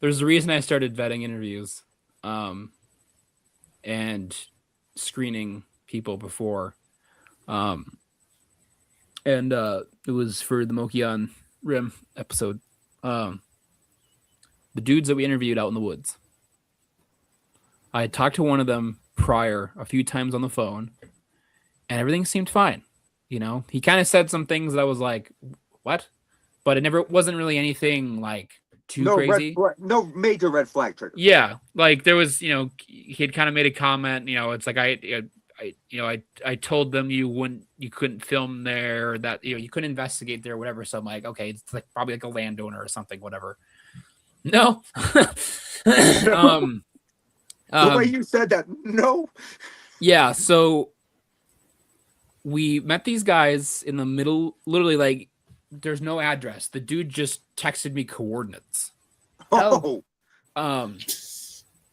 There's a reason I started vetting interviews, and screening people before. And it was for the Mokion Rim episode. The dudes that we interviewed out in the woods. I had talked to one of them prior a few times on the phone, and everything seemed fine. He kind of said some things that I was like, what? But it wasn't really anything like too crazy. No major red flag trigger. Yeah. Like there was, he had kind of made a comment, it's like, I told them you couldn't film there, that, you couldn't investigate there or whatever. So I'm like, okay, it's like probably like a landowner or something, whatever. No. The way you said that, no. Yeah, so we met these guys in the middle, literally like there's no address. The dude just texted me coordinates. Oh.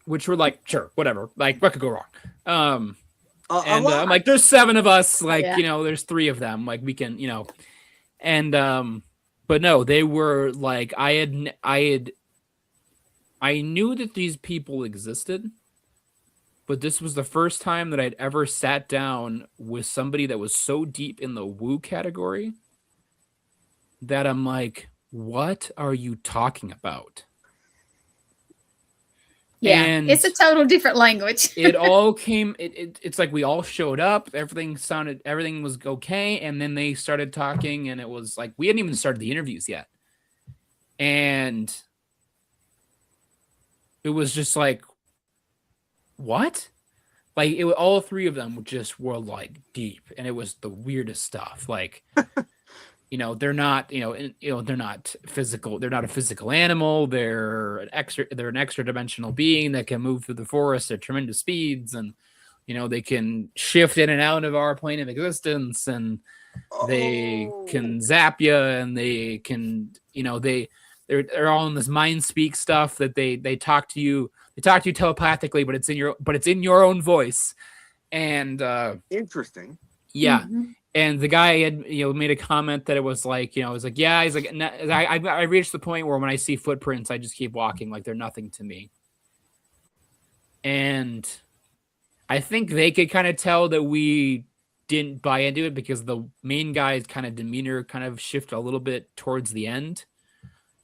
Which were like, sure, whatever. Like, what could go wrong? And I'm like, there's 7 of us. Like, there's 3 of them. Like, we can, and but no, they were like, I knew that these people existed. But this was the first time that I'd ever sat down with somebody that was so deep in the woo category that I'm like, what are you talking about? Yeah, and it's a total different language. It all came, it's like we all showed up, everything was okay, and then they started talking, and it was like, we hadn't even started the interviews yet. And it was just like, what? Like all 3 of them just were like deep, and it was the weirdest stuff. Like, they're not, they're not physical. They're not a physical animal. They're an extra dimensional being that can move through the forest at tremendous speeds, and they can shift in and out of our plane of existence, and they can zap you, and they can, they're all in this mind speak stuff that they talk to you. They talk to you telepathically, but it's in your own voice. And interesting. Yeah. Mm-hmm. And the guy had made a comment that it was like, it was like, yeah, he's like, I reached the point where when I see footprints, I just keep walking like they're nothing to me. And I think they could kind of tell that we didn't buy into it, because the main guy's kind of demeanor kind of shifted a little bit towards the end.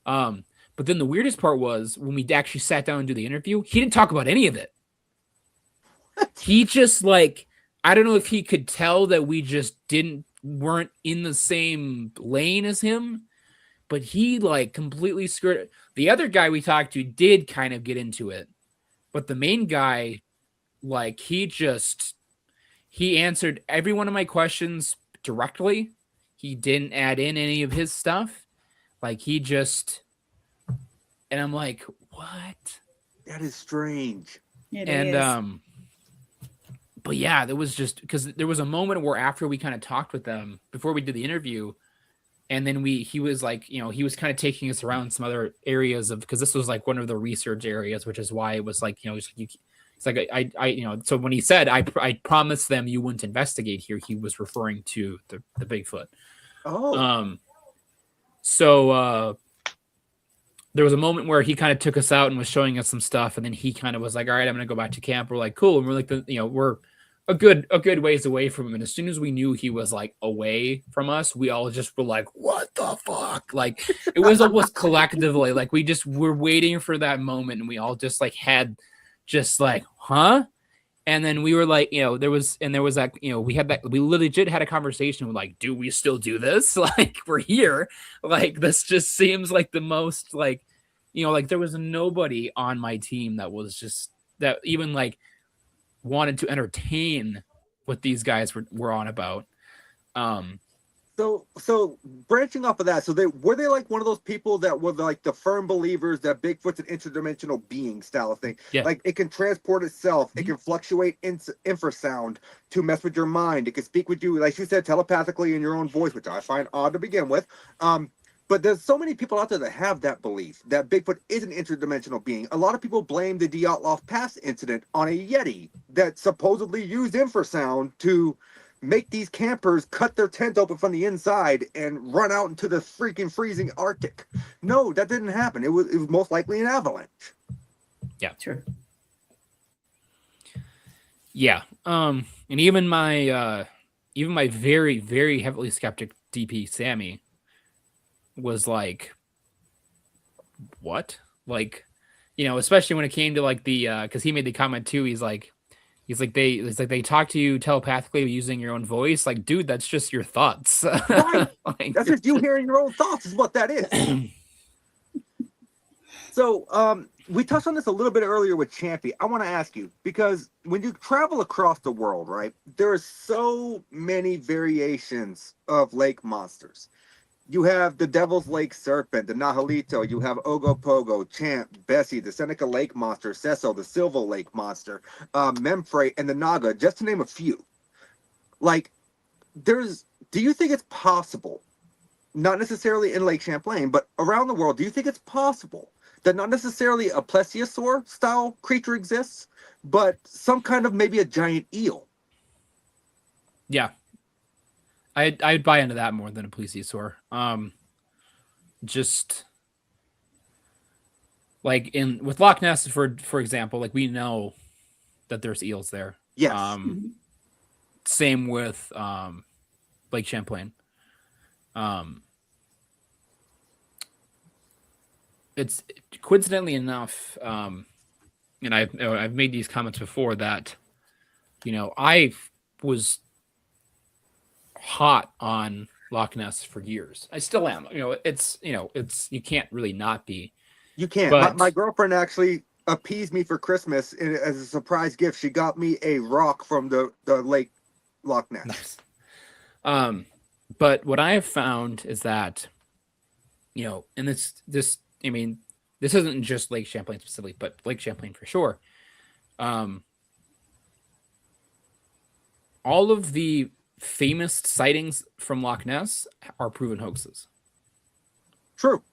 But then the weirdest part was when we actually sat down and do the interview, he didn't talk about any of it. He just like, I don't know if he could tell that we just weren't in the same lane as him, but he like completely skirted. The other guy we talked to did kind of get into it, but the main guy, like he answered every one of my questions directly. He didn't add in any of his stuff. Like and I'm like, what? That is strange. It is. But yeah, there was just, because there was a moment where after we kind of talked with them before we did the interview, and then he was like, he was kind of taking us around some other areas because this was like one of the research areas, which is why it was like, It's like so when he said I promised them you wouldn't investigate here, he was referring to the Bigfoot. Oh. So there was a moment where he kind of took us out and was showing us some stuff, and then he kind of was like, all right, I'm gonna go back to camp. We're like, cool. And we're like, we're a good ways away from him. And as soon as we knew he was like away from us, we all just were like, what the fuck? Like it was almost collectively, like we just were waiting for that moment, and we all just like had just like, huh? And then we were like, there was that, we legit had a conversation with like, do we still do this? Like, we're here. Like, this just seems like the most like, like there was nobody on my team that was just that even like wanted to entertain what these guys were on about. So branching off of that, so were they like one of those people that were like the firm believers that Bigfoot's an interdimensional being style of thing? Yeah. Like it can transport itself, it can fluctuate infrasound to mess with your mind, it can speak with you, like you said, telepathically in your own voice, which I find odd to begin with. But there's so many people out there that have that belief that Bigfoot is an interdimensional being. A lot of people blame the Dyatlov Pass incident on a Yeti that supposedly used infrasound to make these campers cut their tent open from the inside and run out into the freaking freezing Arctic. No, that didn't happen. It was most likely an avalanche. Yeah. Sure. Yeah. And even my very, very heavily skeptic DP Sammy was like, what? Like, especially when it came to like the because he made the comment too, he's like they talk to you telepathically using your own voice. Like, dude, that's just your thoughts. Right. Like, that's just you hearing your own thoughts is what that is. So we touched on this a little bit earlier with Champy. I want to ask you, because when you travel across the world, right, there are so many variations of lake monsters. You have the Devil's Lake Serpent, the Nahalito, you have Ogopogo, Champ, Bessie, the Seneca Lake Monster, Sesso, the Silver Lake Monster, Memphre, and the Naga, just to name a few. Like, do you think it's possible, not necessarily in Lake Champlain, but around the world, do you think it's possible that not necessarily a plesiosaur style creature exists, but some kind of maybe a giant eel? Yeah. I'd buy into that more than a plesiosaur. Just like with Loch Ness, for example, like we know that there's eels there. Yes. Same with Lake Champlain. It's coincidentally enough, and I've made these comments before that, I was hot on Loch Ness for years. I still am. It's you can't really not be. You can't. But my girlfriend actually appeased me for Christmas as a surprise gift. She got me a rock from the Lake Loch Ness. Nice. But what I have found is that, and this isn't just Lake Champlain specifically, but Lake Champlain for sure. All of the famous sightings from Loch Ness are proven hoaxes. True.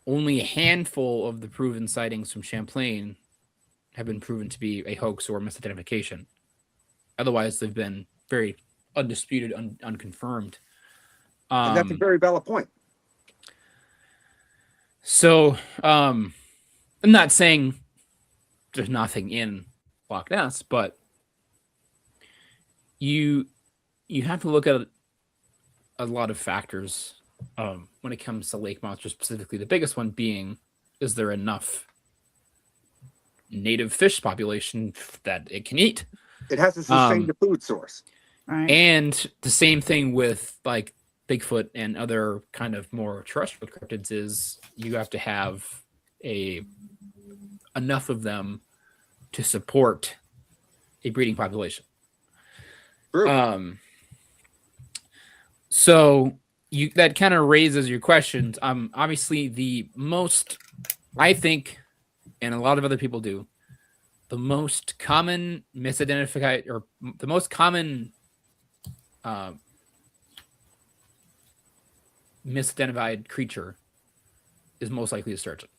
Only a handful of the proven sightings from Champlain have been proven to be a hoax or misidentification. Otherwise, they've been very undisputed, unconfirmed. And that's a very valid point. So, I'm not saying there's nothing in Loch Ness, but you have to look at a lot of factors when it comes to lake monsters specifically. The biggest one being, is there enough native fish population that it can eat? It has to sustain the food source. Right. And the same thing with like Bigfoot and other kind of more terrestrial cryptids is you have to have enough of them to support a breeding population. True. So that kind of raises your questions. Obviously the most, I think, and a lot of other people do, the most common misidentified or the most common misidentified creature is most likely a sturgeon.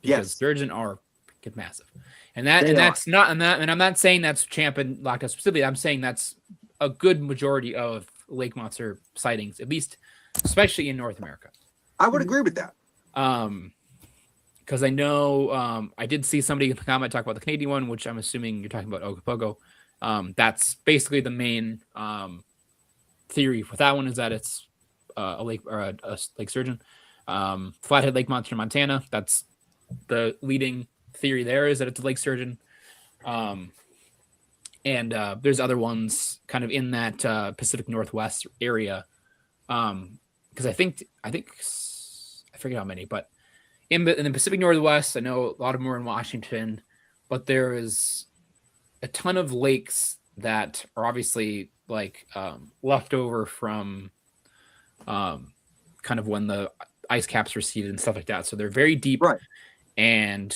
Because Yes. sturgeon are get massive. And that's not, and I'm not saying that's Champ and Loch Ness specifically. I'm saying that's a good majority of lake monster sightings, at least, especially in North America. I would agree with that. Because I know I did see somebody in the comment talk about the Canadian one, which I'm assuming you're talking about Ogopogo. That's basically the main theory for that one, is that it's a lake or a lake sturgeon. Flathead Lake monster in Montana. That's the leading theory there, is that it's a lake sturgeon. And there's other ones kind of in that Pacific Northwest area. Because I forget how many, but in the Pacific Northwest, I know a lot of them are in Washington, but there is a ton of lakes that are obviously like left over from kind of when the ice caps receded and stuff like that. So they're very deep, right, and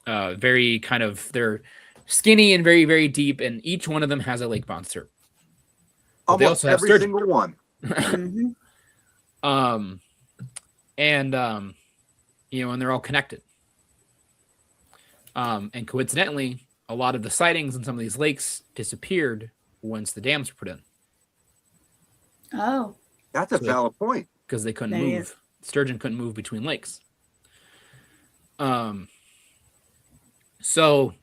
very kind of, they're skinny and very, very deep, and each one of them has a lake monster. But they also have every single one. And and they're all connected. And coincidentally, a lot of the sightings in some of these lakes disappeared once the dams were put in. Oh, that's a valid point, because they couldn't move. Sturgeon couldn't move between lakes. So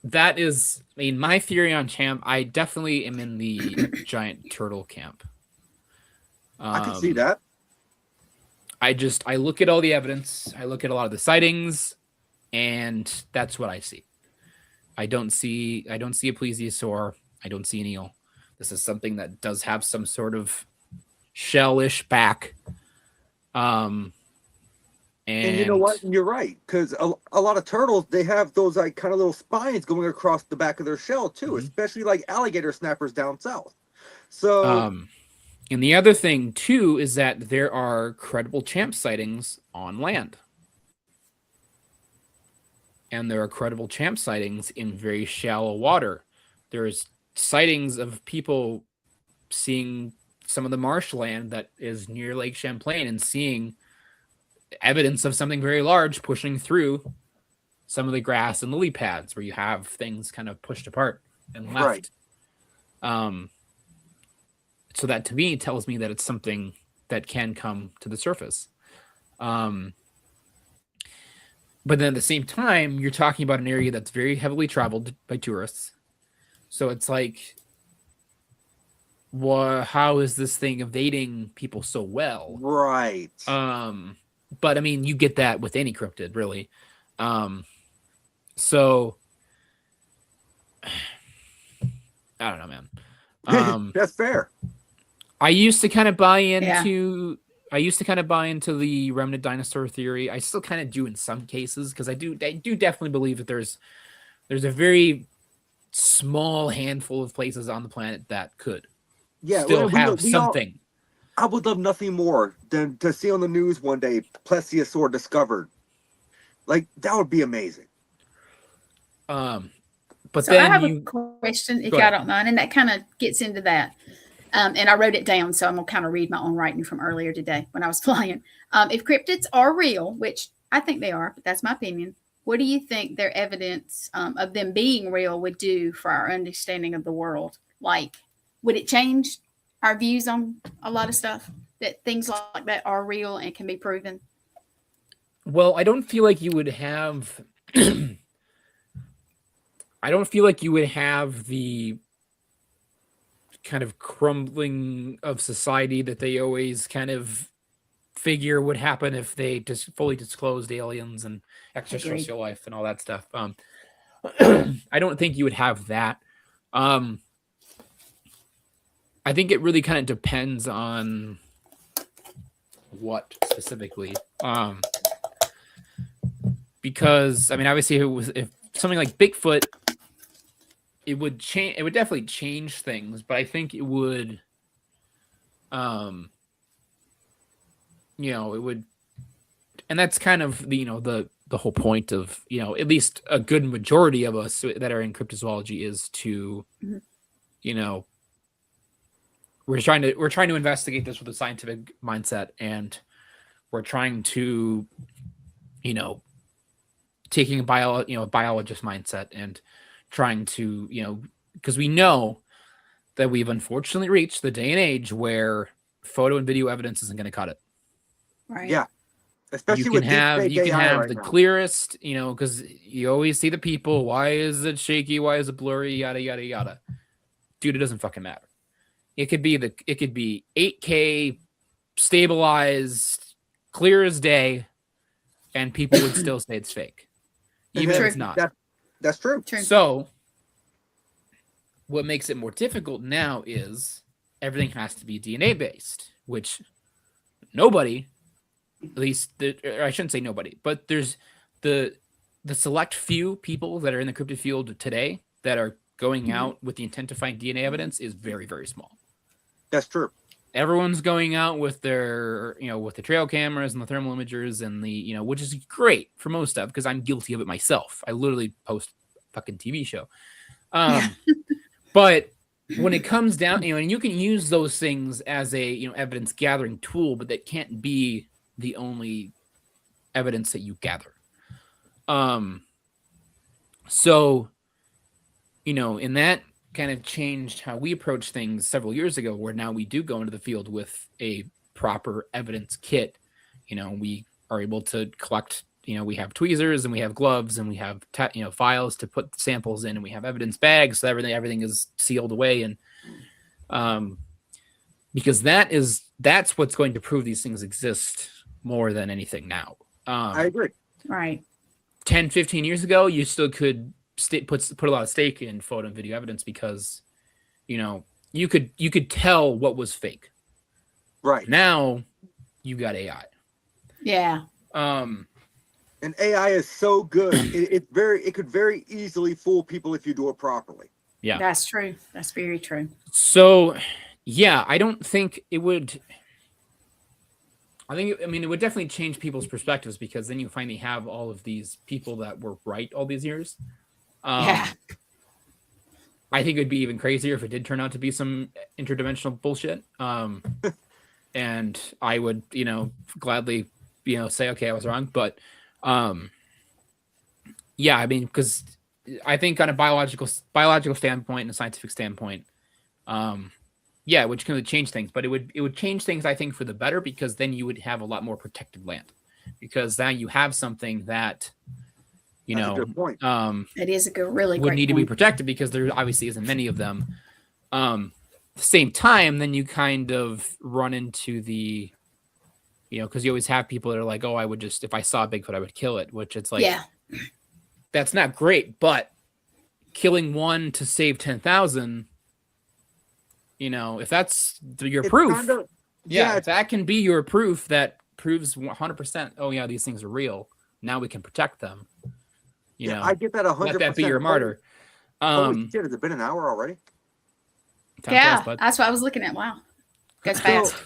that is, I mean, my theory on Champ. I definitely am in the giant turtle camp. I can see that. I look at all the evidence. I look at a lot of the sightings, and that's what I see. I don't see a plesiosaur. I don't see an eel. This is something that does have some sort of shell-ish back. And you know what? You're right, because a lot of turtles, they have those like kind of little spines going across the back of their shell too, especially like alligator snappers down south. So, and the other thing too is that there are credible Champ sightings on land, and there are credible Champ sightings in very shallow water. There's sightings of people seeing some of the marshland that is near Lake Champlain and seeing evidence of something very large pushing through some of the grass and lily pads where you have things kind of pushed apart and left. Right. So that to me tells me that it's something that can come to the surface. But then at the same time, you're talking about an area that's very heavily traveled by tourists. So it's like, how is this thing evading people so well? Right. But I mean, you get that with any cryptid, really. So I don't know, man. That's fair. I used to kind of buy into the remnant dinosaur theory. I still kind of do in some cases, because I do definitely believe that there's a very small handful of places on the planet that could still have something. I would love nothing more than to see on the news one day plesiosaur discovered. Like, that would be amazing. But so then I have a question, if y'all don't mind, and that kind of gets into that. And I wrote it down, so I'm gonna kind of read my own writing from earlier today when I was flying. If cryptids are real, which I think they are, but that's my opinion, what do you think their evidence of them being real would do for our understanding of the world? Like, would it change our views on a lot of stuff, that things like that are real and can be proven? Well, I don't feel like you would have the kind of crumbling of society that they always kind of figure would happen if they just fully disclosed aliens and extraterrestrial life and all that stuff. I don't think you would have that. I think it really kind of depends on what specifically. Because I mean, obviously, if something like Bigfoot, it would change. It would definitely change things, but I think it would, it would, and that's kind of the whole point of at least a good majority of us that are in cryptozoology is to, we're trying to investigate this with a scientific mindset, and we're trying to, taking a biologist mindset and trying to, because we know that we've unfortunately reached the day and age where photo and video evidence isn't going to cut it. Right. Yeah. Especially You with can have right the now. clearest, because you always see the people. Why is it shaky? Why is it blurry? Yada yada yada. Dude, it doesn't fucking matter. It could be 8K stabilized, clear as day, and people would still say it's fake, even if it's not. That's true. So, what makes it more difficult now is everything has to be DNA based, which nobody, at least I shouldn't say nobody, but there's the select few people that are in the cryptid field today that are going out with the intent to find DNA evidence is very, very small. That's true. Everyone's going out with their, with the trail cameras and the thermal imagers and the, which is great for most stuff because I'm guilty of it myself. I literally post a fucking TV show. But when it comes down, and you can use those things as a, evidence gathering tool, but that can't be the only evidence that you gather. So, in that kind of changed how we approach things several years ago, where now we do go into the field with a proper evidence kit. We are able to collect, we have tweezers and we have gloves and we have, files to put samples in, and we have evidence bags. So everything is sealed away. And, because that's what's going to prove these things exist more than anything now. I agree. Right. 10, 15 years ago, you still could put a lot of stake in photo and video evidence because, you could tell what was fake. Right. Now you got AI. Yeah. And AI is so good. It could very easily fool people if you do it properly. Yeah. That's true. That's very true. So, yeah, I don't think it would. It would definitely change people's perspectives because then you finally have all of these people that were right all these years. Yeah. I think it would be even crazier if it did turn out to be some interdimensional bullshit. And I would, gladly, say, okay, I was wrong. But, yeah, because I think on a biological standpoint and a scientific standpoint, yeah, which can change things, but it would change things, I think, for the better, because then you would have a lot more protected land, because now you have something that, That's a good point. It is a really would great need to point. be protected because there obviously isn't many of them. At the same time, then you kind of run into the, because you always have people that are like, oh, I would just, if I saw Bigfoot, I would kill it, which it's like, yeah, that's not great, but killing one to save 10,000, if that's your proof, if that can be your proof that proves 100%, oh yeah, these things are real. Now we can protect them. I get that 100%. Let that be your martyr. Holy shit, has it been an hour already? Yeah, that's what I was looking at. Wow, goes fast.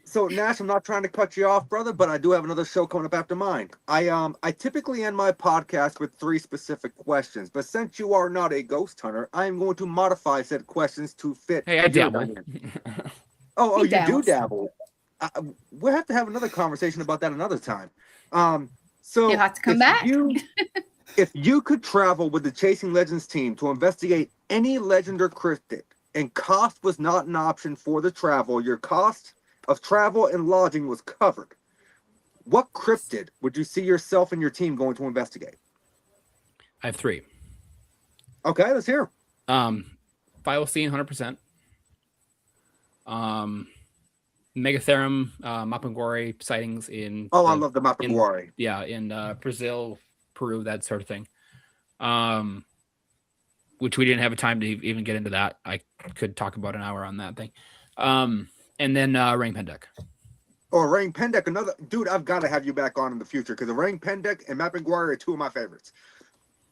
So Nash, I'm not trying to cut you off, brother, but I do have another show coming up after mine. I typically end my podcast with 3 specific questions, but since you are not a ghost hunter, I am going to modify said questions to fit. Hey, I dabble. Oh, you do dabble. We'll have to have another conversation about that another time. So you'll have to come back. If you could travel with the Chasing Legends team to investigate any legend or cryptid, and cost was not an option for the travel, your cost of travel and lodging was covered, what cryptid would you see yourself and your team going to investigate? I have 3. Okay, let's hear. Thylacine, 100%. Megatherum, Mapinguari sightings in. Oh, I love the Mapinguari. In Brazil, Peru, that sort of thing. Which we didn't have a time to even get into that. I could talk about an hour on that thing. And then Orang Pendek. Oh, Orang Pendek, another dude. I've got to have you back on in the future because Orang Pendek and Mapinguari are 2 of my favorites.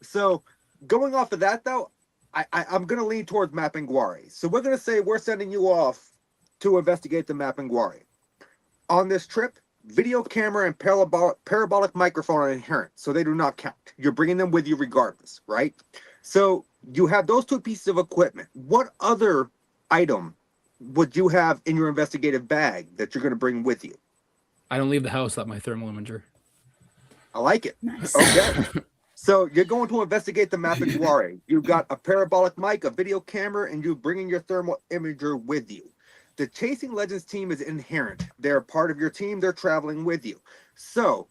So going off of that though, I'm gonna lean towards Mapinguari. So we're gonna say we're sending you off to investigate the Mapinguari. On this trip, video camera and parabolic microphone are inherent, so they do not count. You're bringing them with you regardless, right? So you have those 2 pieces of equipment. What other item would you have in your investigative bag that you're going to bring with you? I don't leave the house without my thermal imager. I like it. Nice. Okay. So you're going to investigate the Mapiguari. You've got a parabolic mic, a video camera, and you're bringing your thermal imager with you. The Chasing Legends team is inherent. They're part of your team. They're traveling with you. So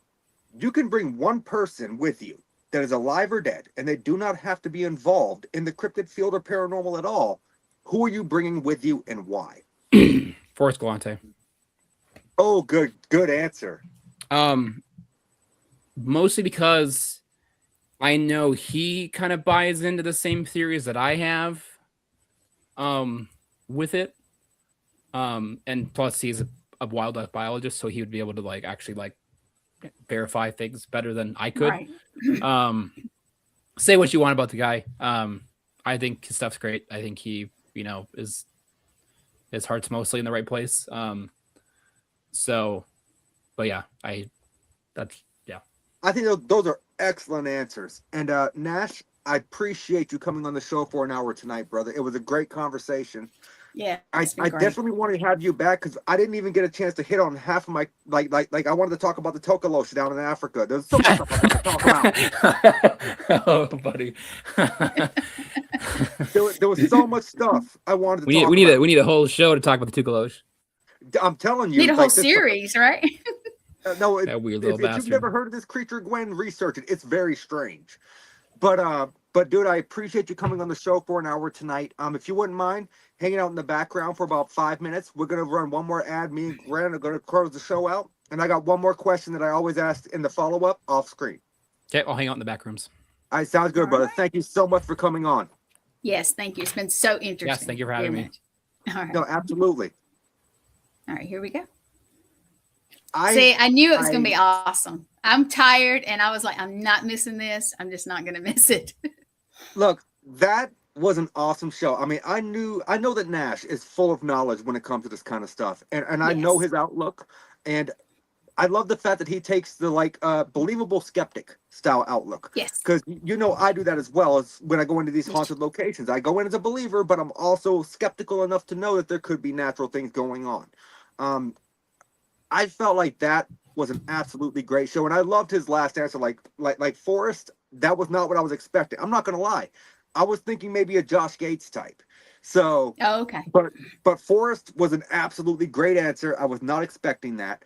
you can bring one person with you that is alive or dead, and they do not have to be involved in the cryptid field or paranormal at all. Who are you bringing with you and why? Forrest Galante. Oh, good answer. Mostly because I know he kind of buys into the same theories that I have with it. And plus he's a wildlife biologist, so he would be able to like actually like verify things better than I could. Right. Say what you want about the guy. I think his stuff's great. I think he, is his heart's mostly in the right place. But yeah, I think those are excellent answers. And Nash, I appreciate you coming on the show for an hour tonight, brother. It was a great conversation. Yeah, I definitely want to have you back because I didn't even get a chance to hit on half of my like I wanted to talk about the Tokolosh down in Africa. There's so much stuff I want to talk about. Oh, buddy. There was so much stuff I wanted to we talk need about. We need a whole show to talk about the Tukalosh. I'm telling you, need a whole series, right? No, that weird little if bastard. you've never heard of this creature, Gwen, research it. It's very strange. But dude, I appreciate you coming on the show for an hour tonight. If you wouldn't mind hanging out in the background for about 5 minutes, we're gonna run one more ad. Me and Gwen are gonna close the show out, and I got one more question that I always ask in the follow-up off screen. Okay, I'll hang out in the back rooms. All right, sounds good, brother. Thank you so much for coming on. Yes, thank you. It's been so interesting. Yes, thank you for having me. All right. No, absolutely. All right, here we go. I knew it was going to be awesome. I'm tired, and I was like, I'm not missing this. I'm just not going to miss it. Look, that was an awesome show. I mean, I know that Nash is full of knowledge when it comes to this kind of stuff, and I know his outlook, and I love the fact that he takes the believable skeptic style outlook. Yes. Because I do that as well as when I go into these haunted locations. I go in as a believer, but I'm also skeptical enough to know that there could be natural things going on. I felt like that was an absolutely great show, and I loved his last answer. Like Forrest, that was not what I was expecting. I'm not gonna lie, I was thinking maybe a Josh Gates type. So, okay. But Forrest was an absolutely great answer. I was not expecting that.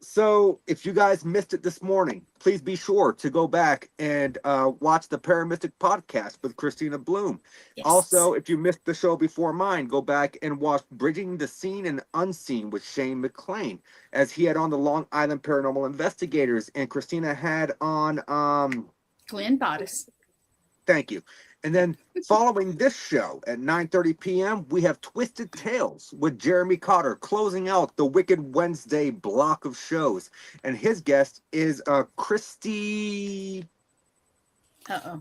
So if you guys missed it this morning, please be sure to go back and watch the Paramistic podcast with Christina Bloom. Yes. Also, if you missed the show before mine, go back and watch Bridging the Seen and Unseen with Shane McClain, as he had on the Long Island Paranormal Investigators, and Christina had on Glenn Bottis. Thank you. And then following this show at 9:30 p.m., we have Twisted Tales with Jeremy Cotter closing out the Wicked Wednesday block of shows. And his guest is Christy. Uh-oh.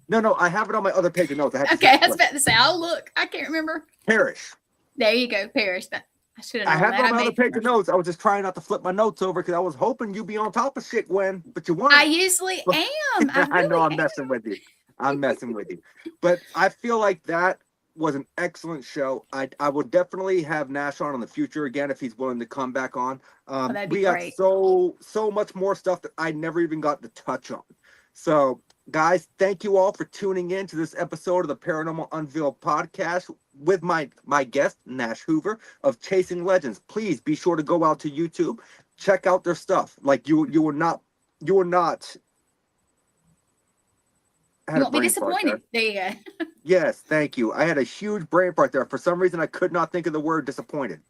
No, I have it on my other page of notes. I was about to say, I'll look. I can't remember. Parrish. There you go, Parrish. I should have known I have that. it on my other page of notes. I was just trying not to flip my notes over because I was hoping you'd be on top of shit, Gwen, but you weren't. I usually am. I know I'm messing with you. I'm messing with you. But I feel like that was an excellent show. I will definitely have Nash on in the future again if he's willing to come back on. That'd be we got great. so much more stuff that I never even got to touch on. So, guys, thank you all for tuning in to this episode of the Paranormal Unveiled podcast with my guest, Nash Hoover of Chasing Legends. Please be sure to go out to YouTube, check out their stuff. Like you will not. You won't be disappointed. There you go. Yes, thank you. I had a huge brain fart there. For some reason, I could not think of the word disappointed.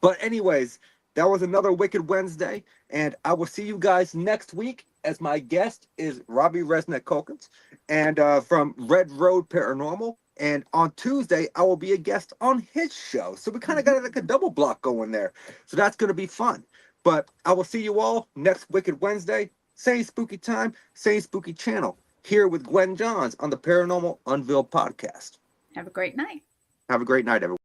But anyways, that was another Wicked Wednesday, and I will see you guys next week as my guest is Robbie Resnick-Colkins and from Red Road Paranormal. And on Tuesday, I will be a guest on his show. So we kind of got like a double block going there. So that's going to be fun. But I will see you all next Wicked Wednesday. Same spooky time, same spooky channel. Here with Gwen Johns on the Paranormal Unveiled podcast. Have a great night. Have a great night, everyone.